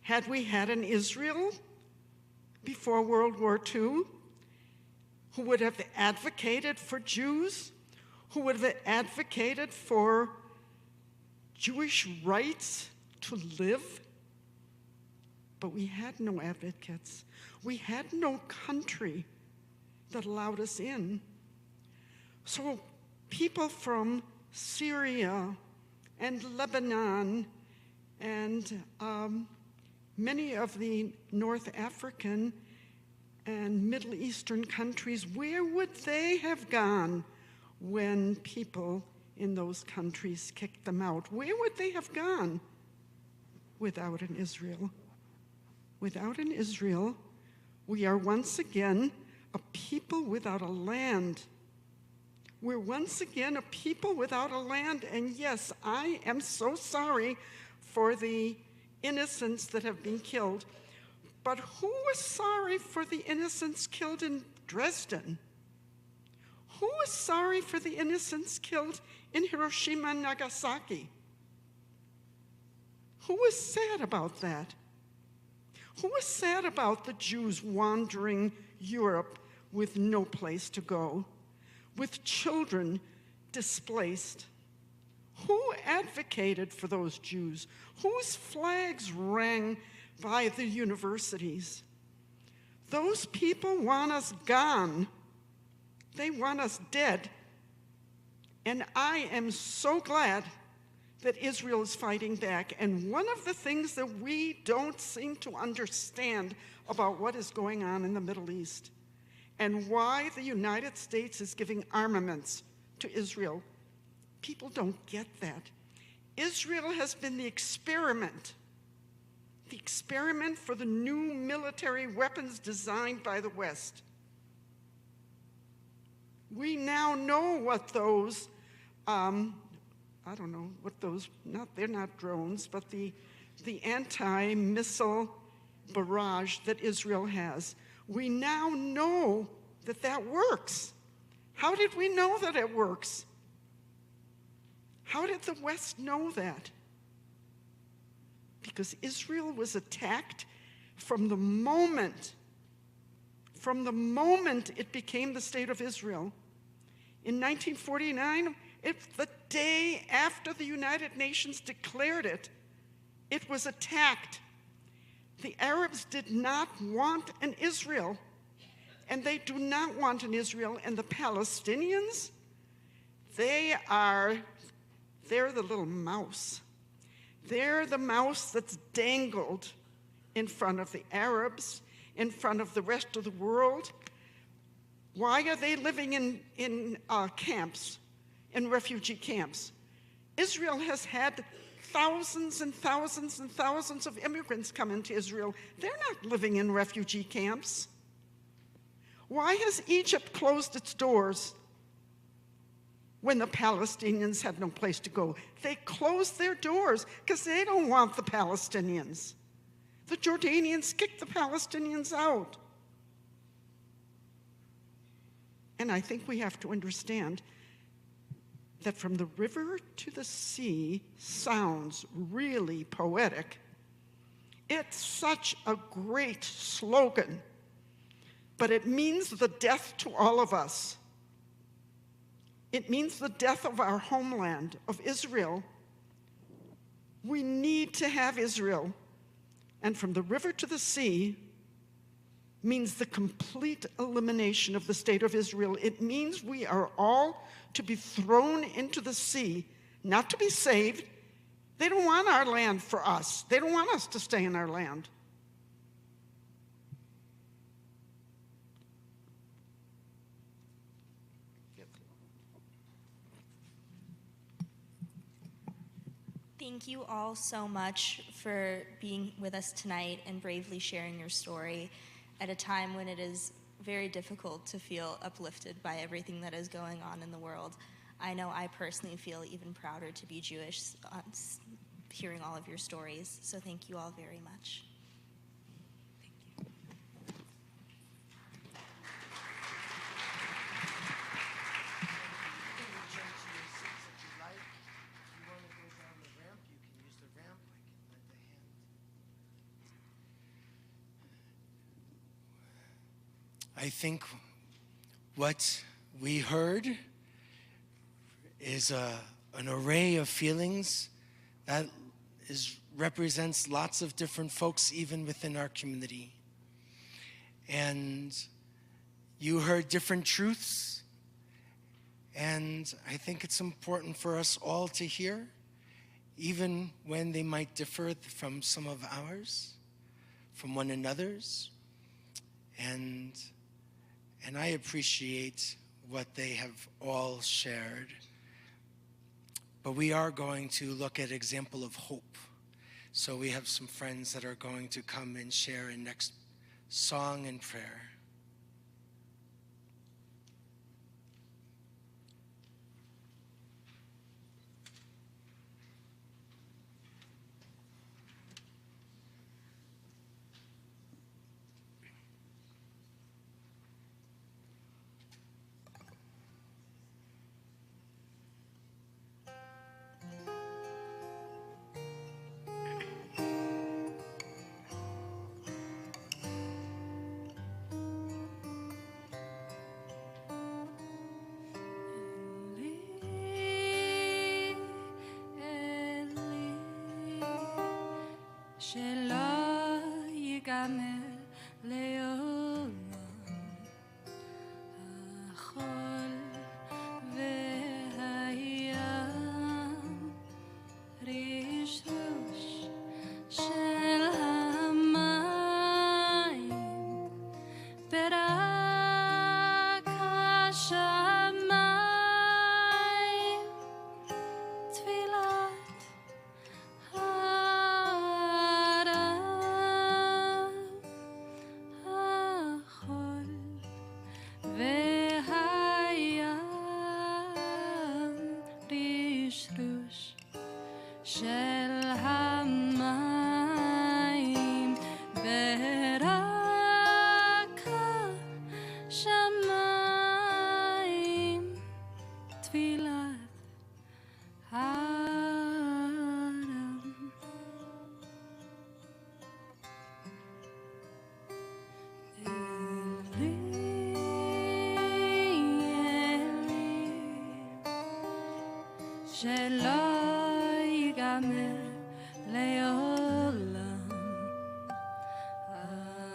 Had we had an Israel before World War II who would have advocated for Jews, who would have advocated for Jewish rights to live? But we had no advocates. We had no country that allowed us in. So people from Syria and Lebanon and many of the North African and Middle Eastern countries, where would they have gone when people in those countries kicked them out? Where would they have gone without an Israel? Without an Israel, we are once again a people without a land. We're once again a people without a land, and yes, I am so sorry for the innocents that have been killed, but who was sorry for the innocents killed in Dresden? Who was sorry for the innocents killed in Hiroshima and Nagasaki? Who was sad about that? Who was sad about the Jews wandering Europe with no place to go, with children displaced? Who advocated for those Jews? Whose flags rang by the universities? Those people want us gone. They want us dead. And I am so glad that Israel is fighting back. And one of the things that we don't seem to understand about what is going on in the Middle East and why the United States is giving armaments to Israel, people don't get that. Israel has been the experiment for the new military weapons designed by the West. We now know what those, I don't know what those, they're not drones, but the anti-missile barrage that Israel has. We now know that that works. How did we know that it works? How did the West know that? Because Israel was attacked from the moment it became the state of Israel. In 1949, the day after the United Nations declared it, it was attacked. The Arabs did not want an Israel, and they do not want an Israel. And the Palestinians, they're the little mouse. They're the mouse that's dangled in front of the Arabs, in front of the rest of the world. Why are they living in camps, in refugee camps? Israel has had thousands and thousands and thousands of immigrants come into Israel. They're not living in refugee camps. Why has Egypt closed its doors when the Palestinians had no place to go? They closed their doors because they don't want the Palestinians. The Jordanians kicked the Palestinians out. And I think we have to understand that from the river to the sea sounds really poetic. It's such a great slogan, but it means the death to all of us. It means the death of our homeland, of Israel. We need to have Israel. And from the river to the sea means the complete elimination of the state of Israel. It means we are all to be thrown into the sea, not to be saved. They don't want our land for us. They don't want us to stay in our land.
Thank you all so much for being with us tonight and bravely sharing your story at a time when it is very difficult to feel uplifted by everything that is going on in the world. I know I personally feel even prouder to be Jewish hearing all of your stories, so thank you all very much.
I think what we heard is an array of feelings that represents lots of different folks even within our community. And you heard different truths, and I think it's important for us all to hear, even when they might differ from some of ours, from one another's. And I appreciate what they have all shared. But we are going to look at example of hope. So we have some friends that are going to come and share in next song and prayer.
שלא ייגמר לעולם החול והים רשרוש של המים ברק השמיים תפילת של המים ברק השמיים תפילת האדם. אלי אלי שלא ייגמר לעולם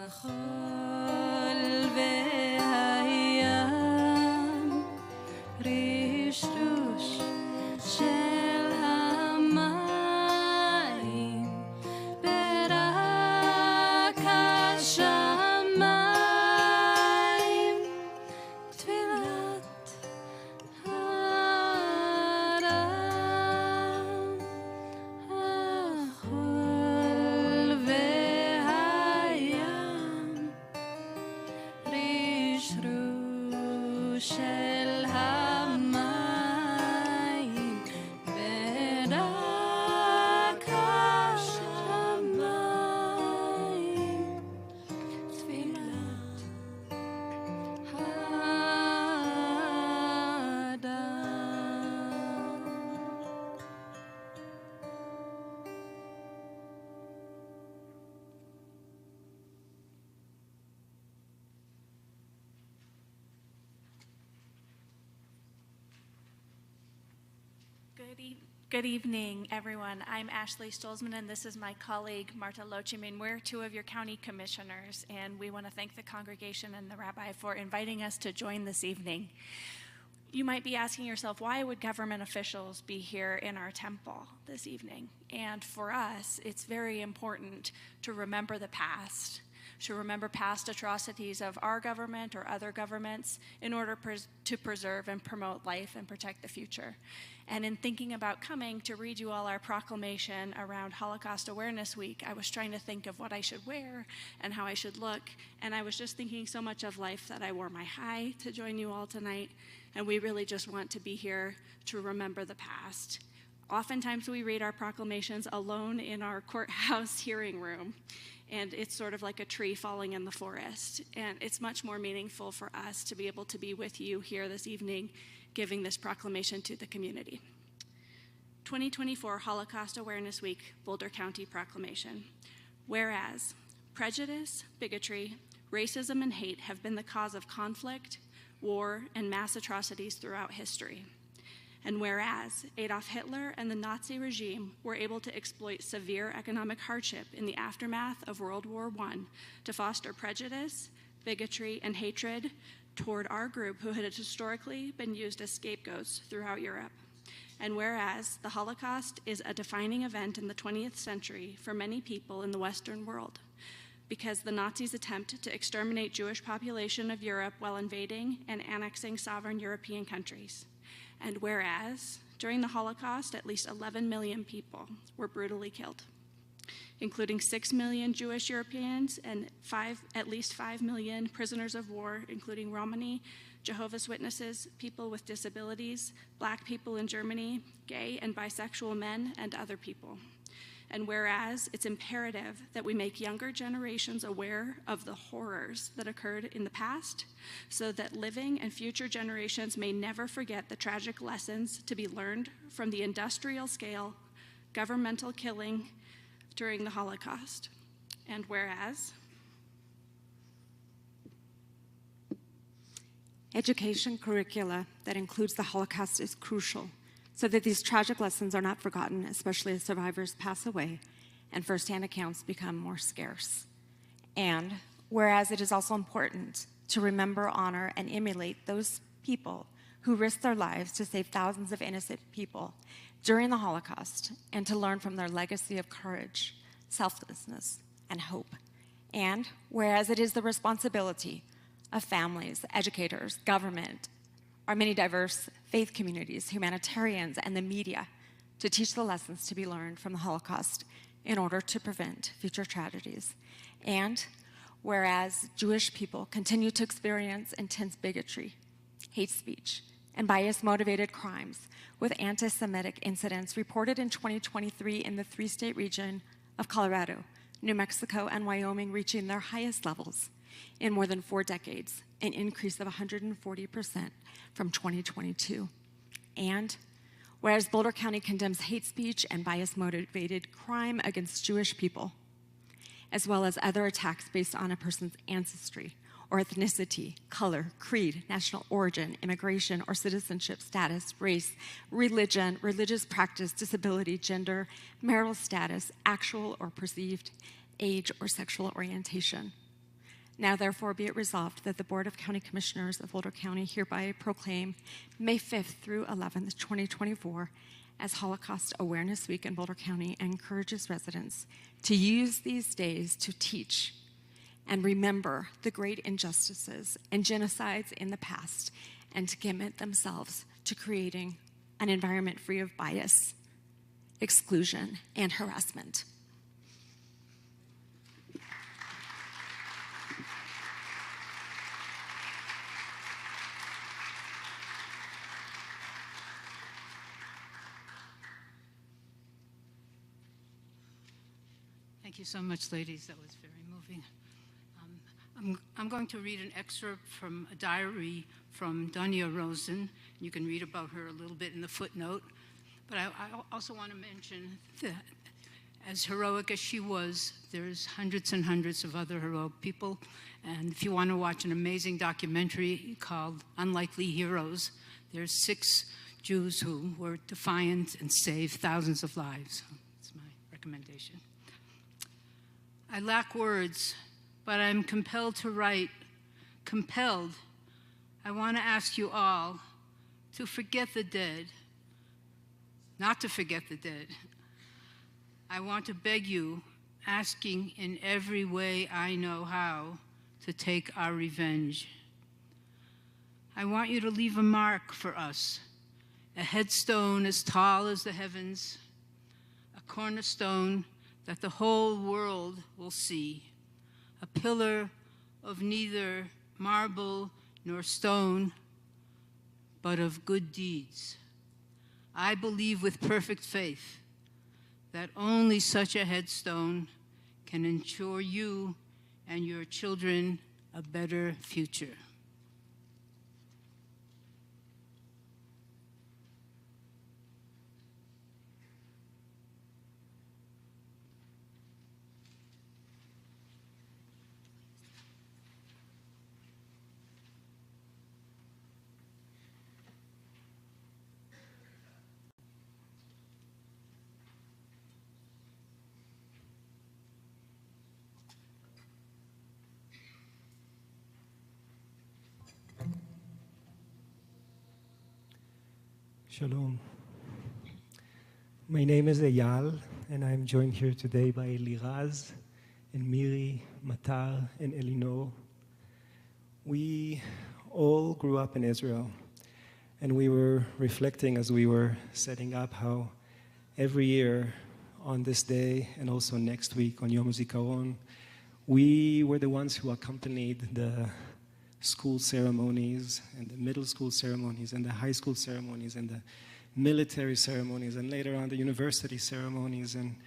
החול והים רשרוש של המים ברק השמיים תפילת האדם.
Good evening, everyone. I'm Ashley Stolzman, and this is my colleague, Marta Lochimin. We're two of your county commissioners, and we want to thank the congregation and the rabbi for inviting us to join this evening. You might be asking yourself, why would government officials be here in our temple this evening? And for us, it's very important to remember the past, to remember past atrocities of our government or other governments in order to preserve and promote life and protect the future. And in thinking about coming to read you all our proclamation around Holocaust Awareness Week, I was trying to think of what I should wear and how I should look. And I was just thinking so much of life that I wore my high to join you all tonight. And we really just want to be here to remember the past. Oftentimes we read our proclamations alone in our courthouse hearing room. And it's sort of like a tree falling in the forest. And it's much more meaningful for us to be able to be with you here this evening, giving this proclamation to the community. 2024 Holocaust Awareness Week, Boulder County Proclamation. Whereas prejudice, bigotry, racism, and hate have been the cause of conflict, war, and mass atrocities throughout history. And whereas Adolf Hitler and the Nazi regime were able to exploit severe economic hardship in the aftermath of World War I to foster prejudice, bigotry, and hatred toward our group who had historically been used as scapegoats throughout Europe. And whereas the Holocaust is a defining event in the 20th century for many people in the Western world, because the Nazis' attempt to exterminate Jewish population of Europe while invading and annexing sovereign European countries. And whereas during the Holocaust, at least 11 million people were brutally killed, including 6 million Jewish Europeans and at least 5 million prisoners of war, including Romani, Jehovah's Witnesses, people with disabilities, Black people in Germany, gay and bisexual men, and other people. And whereas it's imperative that we make younger generations aware of the horrors that occurred in the past, so that living and future generations may never forget the tragic lessons to be learned from the industrial scale governmental killing during the Holocaust. And whereas
education curricula that includes the Holocaust is crucial, so that these tragic lessons are not forgotten, especially as survivors pass away and firsthand accounts become more scarce. And whereas it is also important to remember, honor, and emulate those people who risked their lives to save thousands of innocent people during the Holocaust, and to learn from their legacy of courage, selflessness, and hope. And whereas it is the responsibility of families, educators, government, our many diverse faith communities, humanitarians, and the media to teach the lessons to be learned from the Holocaust in order to prevent future tragedies. And whereas Jewish people continue to experience intense bigotry, hate speech, and bias-motivated crimes, with anti-Semitic incidents reported in 2023 in the three-state region of Colorado, New Mexico, and Wyoming reaching their highest levels in more than 4 decades, an increase of 140% from 2022. And whereas Boulder County condemns hate speech and bias-motivated crime against Jewish people, as well as other attacks based on a person's ancestry or ethnicity, color, creed, national origin, immigration or citizenship status, race, religion, religious practice, disability, gender, marital status, actual or perceived age or sexual orientation. Now, therefore, be it resolved that the Board of County Commissioners of Boulder County hereby proclaim May 5th through 11th, 2024 as Holocaust Awareness Week in Boulder County, and encourages residents to use these days to teach and remember the great injustices and genocides in the past, and to commit themselves to creating an environment free of bias, exclusion, and harassment.
Thank you so much, ladies. That was very moving. I'm going to read an excerpt from a diary from Danya Rosen. You can read about her a little bit in the footnote. But I also want to mention that as heroic as she was, there's hundreds and hundreds of other heroic people. And if you want to watch an amazing documentary called Unlikely Heroes, there's 6 Jews who were defiant and saved thousands of lives. That's my recommendation. I lack words, but I'm compelled to write. Compelled. I want to ask you all to forget the dead, not to forget the dead. I want to beg you, asking in every way I know how, to take our revenge. I want you to leave a mark for us, a headstone as tall as the heavens, a cornerstone that the whole world will see, a pillar of neither marble nor stone, but of good deeds. I believe with perfect faith that only such a headstone can ensure you and your children a better future.
Shalom. My name is Eyal, and I'm joined here today by Liraz and Miri, Matar, and Elinor. We all grew up in Israel, and we were reflecting as we were setting up how every year on this day and also next week on Yom HaZikaron, we were the ones who accompanied the school ceremonies and the middle school ceremonies and the high school ceremonies and the military ceremonies and later on the university ceremonies. And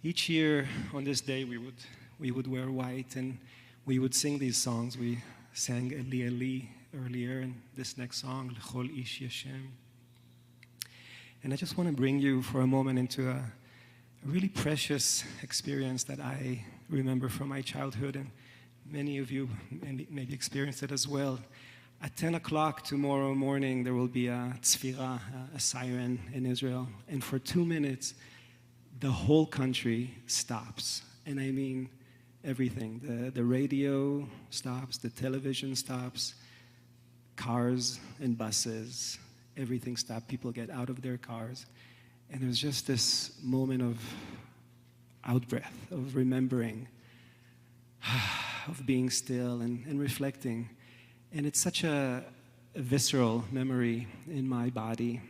each year on this day we would wear white and we would sing these songs. We sang Eli Eli earlier and this next song, L'chol ish Yashem. And I just want to bring you for a moment into a really precious experience that I remember from my childhood, and many of you maybe experienced it as well. At 10 o'clock tomorrow morning, there will be a tzfira, a siren in Israel. And for 2 minutes, the whole country stops. And I mean everything. The radio stops, the television stops, cars and buses, everything stops. People get out of their cars. And there's just this moment of out-breath, of remembering, of being still and reflecting. And it's such a visceral memory in my body.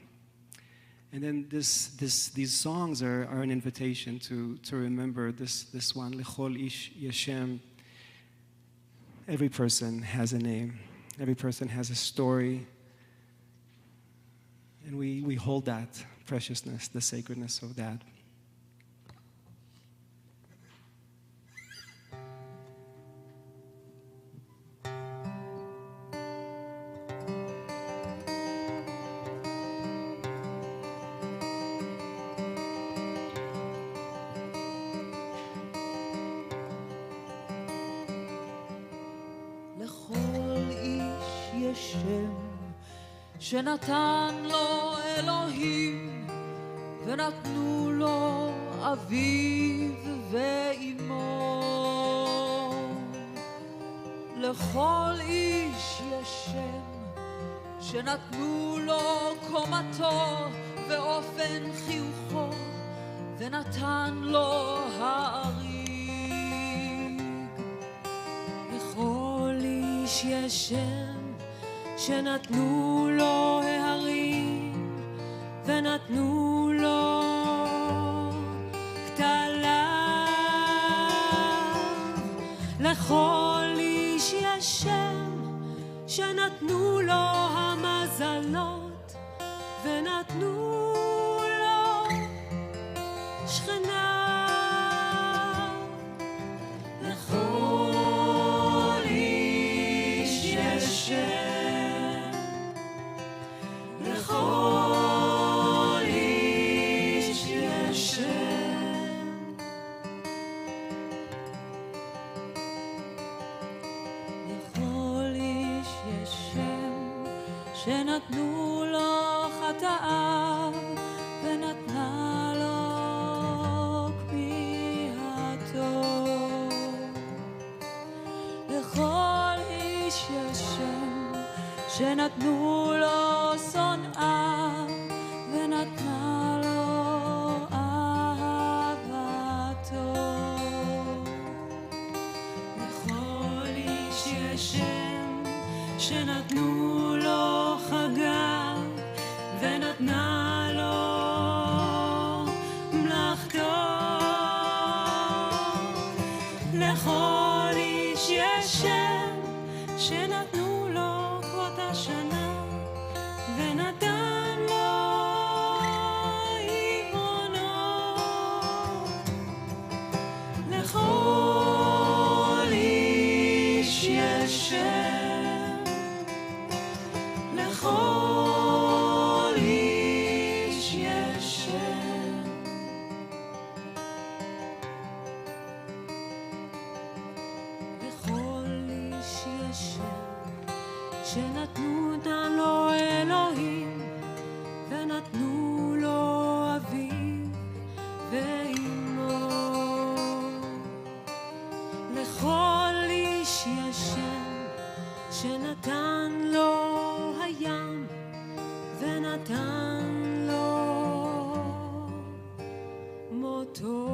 And then these songs are an invitation to remember this one, L'chol ish Yashem. Every person has a name. Every person has a story. And we hold that preciousness, the sacredness of that.
שנתן לו אלוהים ונתנו לו אביו ואמו. לכל איש יש שם שנתנו לו קומתו ואופן חיוכו ונתן לו האריג. לכל איש יש שם שנתנו לו ההרים ונתנו לו כתליו. לכל איש יש שם שנתנו לו המזלות ונתנו לו שכניו. לכל איש יש שם לכל איש יש שם. לכל איש יש שם שנתנו לו חטאיו את האב ונתנה לו כמיהתו. לכל איש יש שם שנתנו לו שונאיו ונתנה לו אהבתו. לכל איש יש שם שנתנו לו חגיו ונתנה לו מלאכתו. לכל איש יש שם שנתנו לו כבוד השנה ונתן לו עיוורונו. לכל איש יש שם, לכל איש יש שם. לכל איש יש שם שנתנו לו אלוהים ונתנו לו אביו ואמו. לכל איש יש שם שנתן לו הים ונתן לו מותו.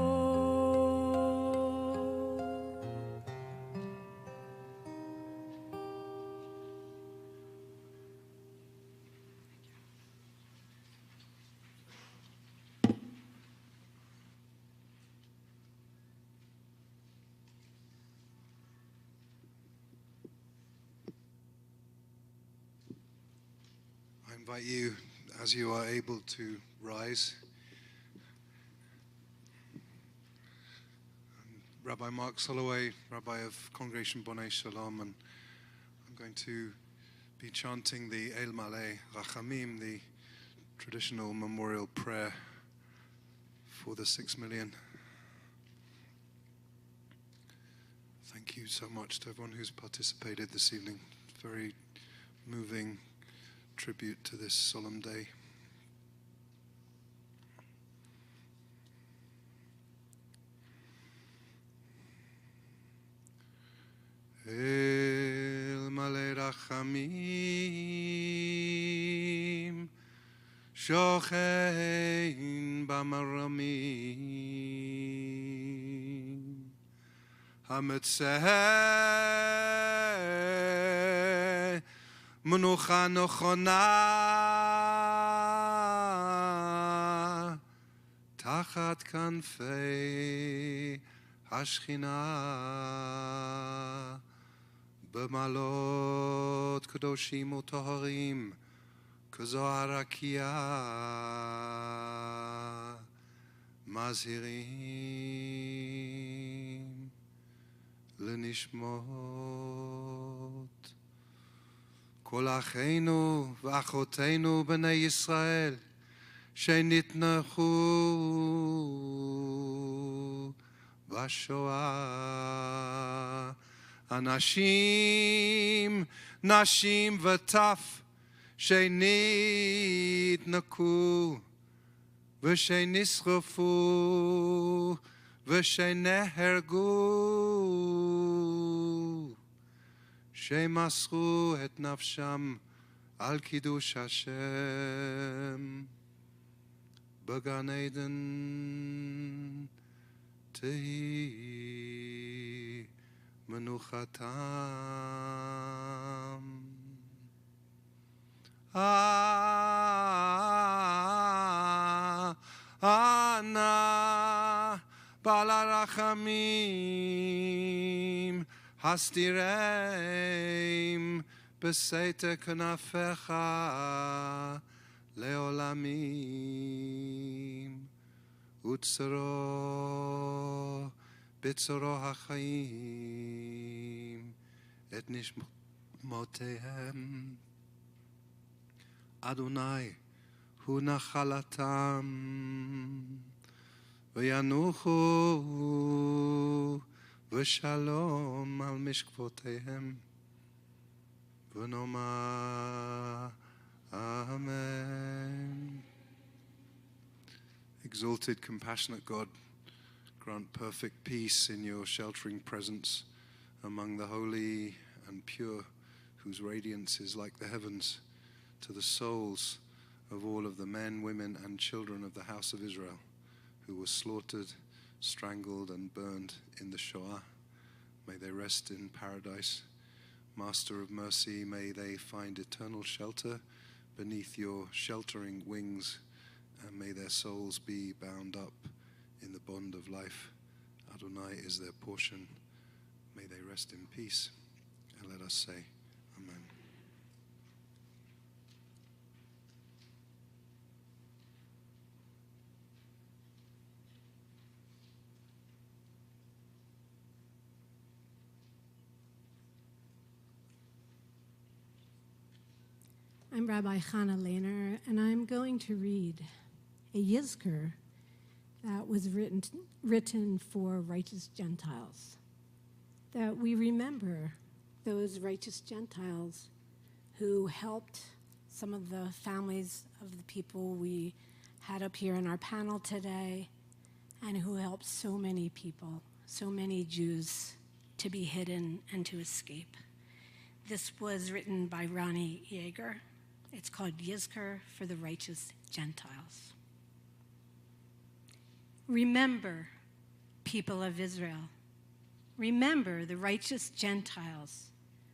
I invite you, as you are able to rise. Rabbi Mark Soloway, Rabbi of Congregation Bonei Shalom, and I'm going to be chanting the El Maleh Rachamim, the traditional memorial prayer for the 6 million. Thank you so much to everyone who's participated this evening. Very moving tribute to this solemn day. El Maleh Rachamim Shochein Bamaramim Hametzeh Menucha Nochona Tachat Kanfei Hashchina B'malot Kadoshim U'Toharim K'Zohar HaKiyah Mazhirim L'nishmot Kol Acheinu V'Achoteinu B'nei Yisrael Shenitnachu B'Shoah Anashim, Nashim v'taf Shenitnaku V'shenisrofu V'shenehergu Shemasru et nafsham Al Kiddush Hashem B'Gan Eden Tehi Menuchatam Ana Balarachamim Hastireim Beseite Knafecha Leolamim Utsaro Bitzoro HaChaim Et Nishmotehem Adonai Hu Nachalatam V'yanuchu V'shalom Al Mishkvotehem V'noma Amen. Exalted, compassionate God, grant perfect peace in your sheltering presence among the holy and pure, whose radiance is like the heavens, to the souls of all of the men, women, and children of the house of Israel, who were slaughtered, strangled, and burned in the Shoah. May they rest in paradise. Master of mercy, may they find eternal shelter beneath your sheltering wings, and may their souls be bound up in the bond of life. Adonai is their portion. May they rest in peace. And let us say, Amen.
I'm Rabbi Chana Lehner, and I'm going to read a Yizkor that was written for righteous Gentiles, that we remember those righteous Gentiles who helped some of the families of the people we had up here in our panel today, and who helped so many people, so many Jews, to be hidden and to escape. This was written by Ronnie Yeager. It's called Yizkor for the Righteous Gentiles. Remember, people of Israel, remember the righteous Gentiles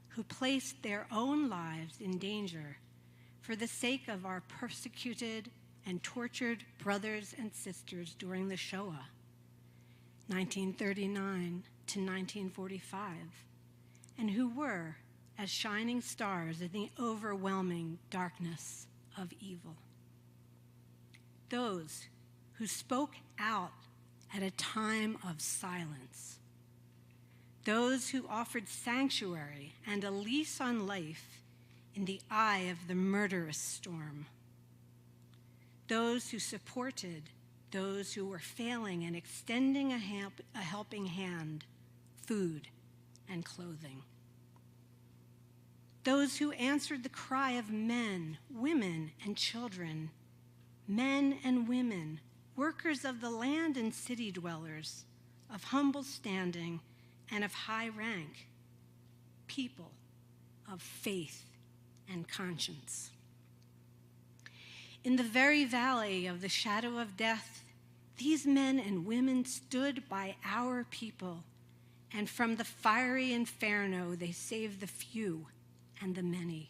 who placed their own lives in danger for the sake of our persecuted and tortured brothers and sisters during the Shoah, 1939 to 1945, and who were as shining stars in the overwhelming darkness of evil. Those who spoke out at a time of silence. Those who offered sanctuary and a lease on life in the eye of the murderous storm. Those who supported those who were failing and extending a helping hand, food and clothing. Those who answered the cry of men, women, and children, men and women, workers of the land and city dwellers, of humble standing and of high rank, people of faith and conscience. In the very valley of the shadow of death, these men and women stood by our people, and from the fiery inferno they saved the few and the many.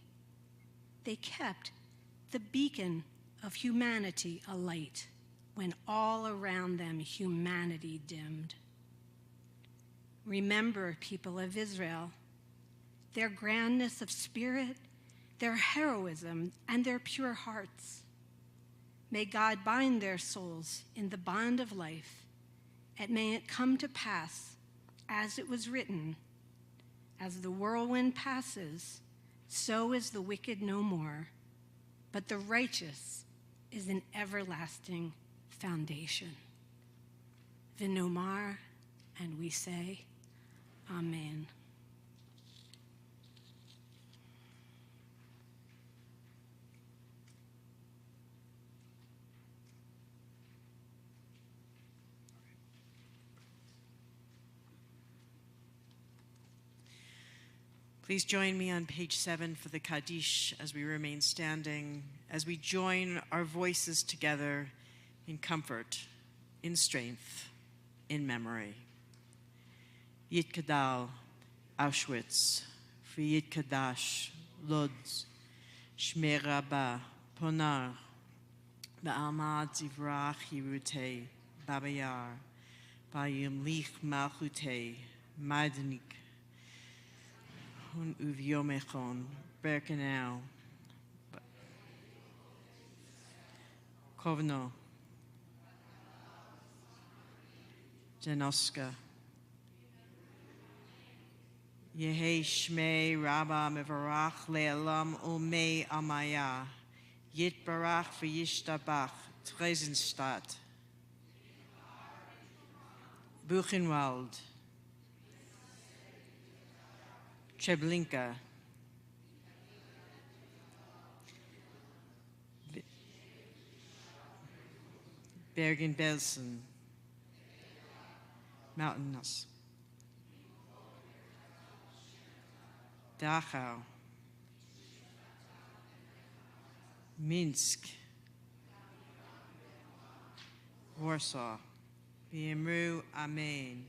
They kept the beacon of humanity alight when all around them humanity dimmed. Remember, people of Israel, their grandness of spirit, their heroism, and their pure hearts. May God bind their souls in the bond of life, and may it come to pass, as it was written, as the whirlwind passes, so is the wicked no more, but the righteous is an everlasting foundation. V'nomar, and we say, Amen.
Please join me on page 7 for the Kaddish as we remain standing, as we join our voices together in comfort, in strength, in memory. Yitkadal, Auschwitz, Yitkadash, Lodz, Shmei Rabbah, Ponar, Ba'alma Zivrach Yirutei, Babayar, Ba'yimlich Malchutei, Madnik, Hun Uviomechon, Birkenau, Kovno, Janoska, Yehi Shmei Rabba Mevarach Le'elam Umei Amaya, Yitbarach V'yishtabach, Theresienstadt, Buchenwald, Treblinka, Bergen-Belsen, mountainous, Dachau, Minsk, Warsaw, V'yemru Amen.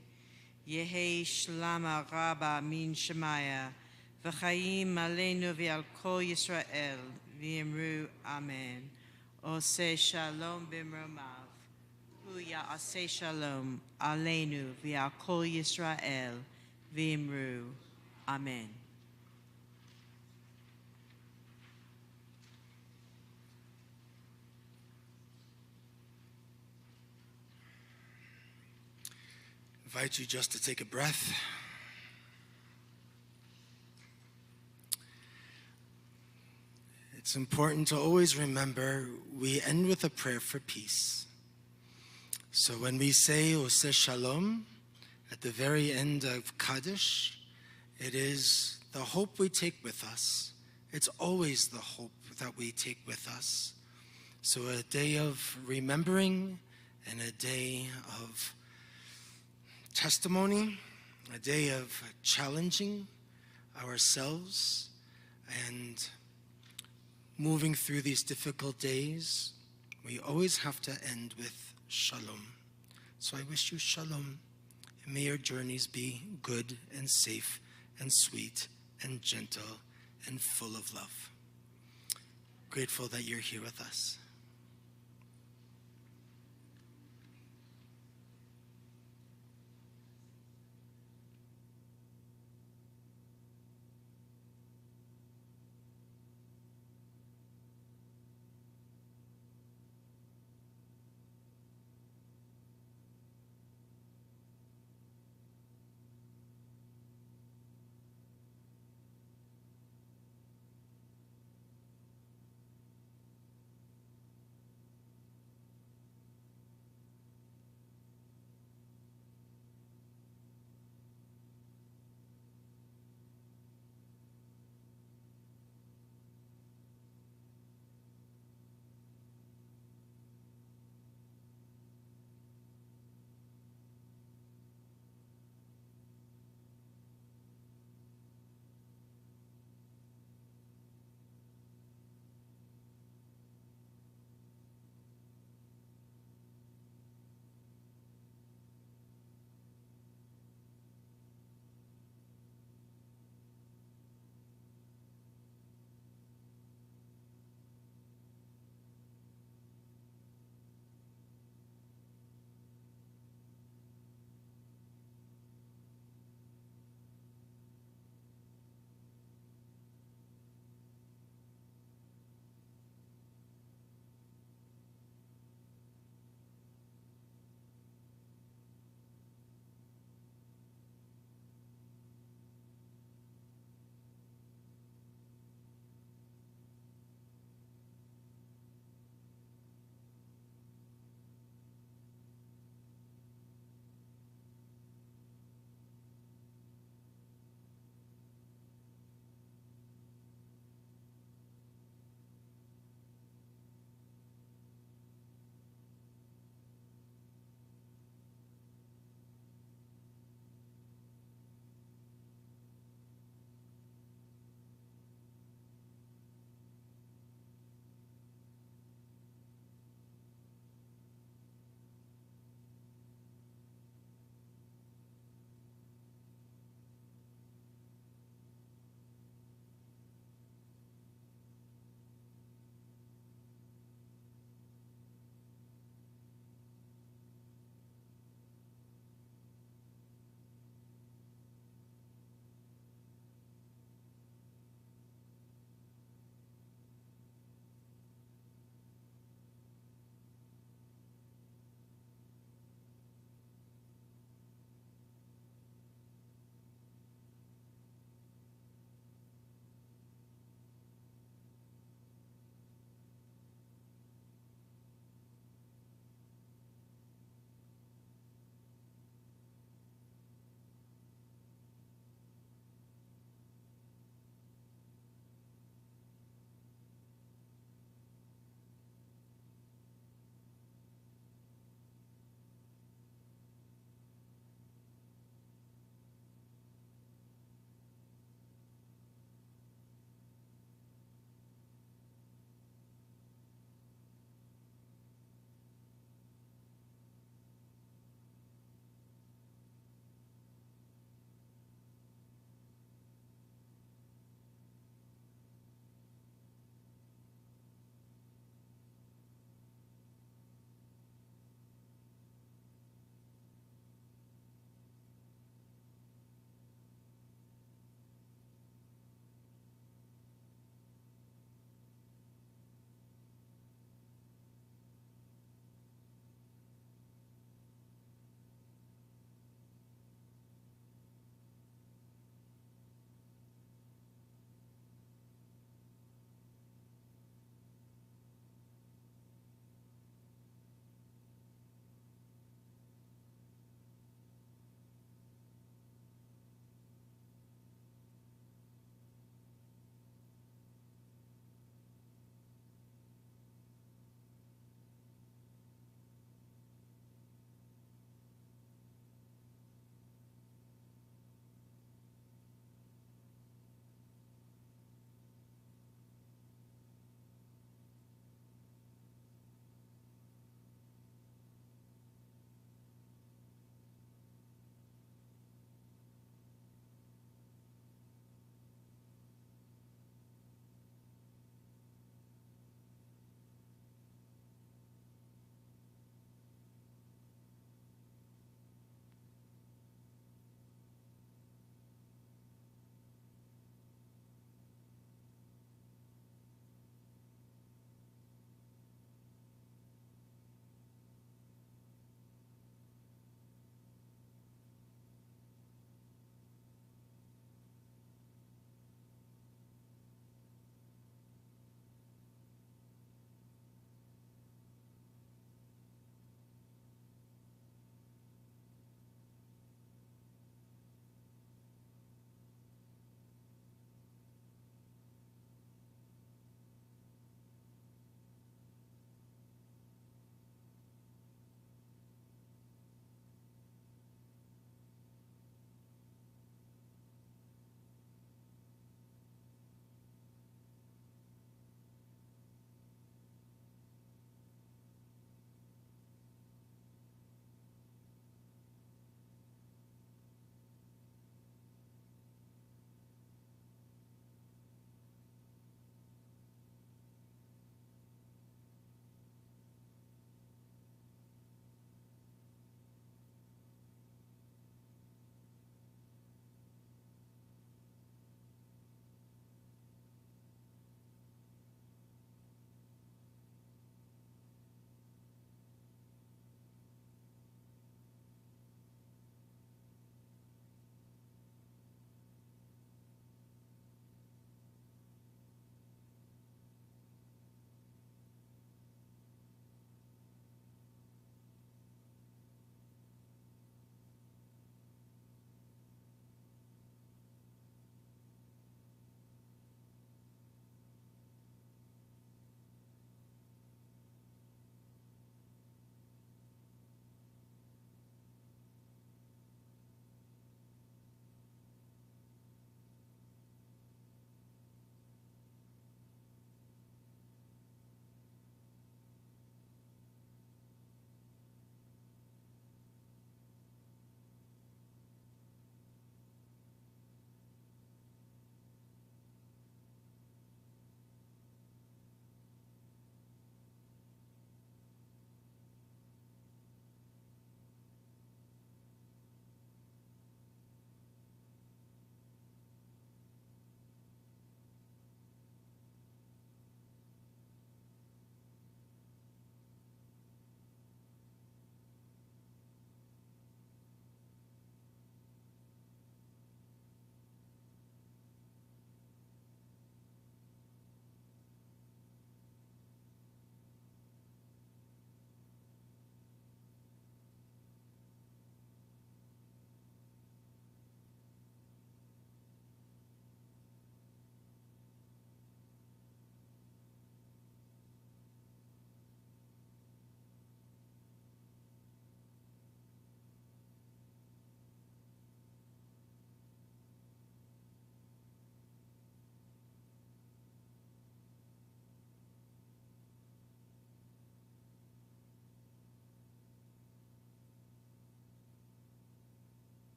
Yehi Shlama Rabba Min Shemaya, V'chaim Aleinu V'al Kol Yisrael, V'yemru Amen. Ose Shalom B'mromav, Hu Ya'aseh Shalom, Aleinu V'al Kol Yisrael, V'yemru Amen.
Invite you just to take a breath. It's important to always remember we end with a prayer for peace. So when we say Oseh Shalom at the very end of Kaddish, it is the hope we take with us. It's always the hope that we take with us. So a day of remembering and a day of testimony, a day of challenging ourselves and moving through these difficult days. We always have to end with shalom. So I wish you shalom, and may your journeys be good and safe and sweet and gentle and full of love. Grateful that you're here with us.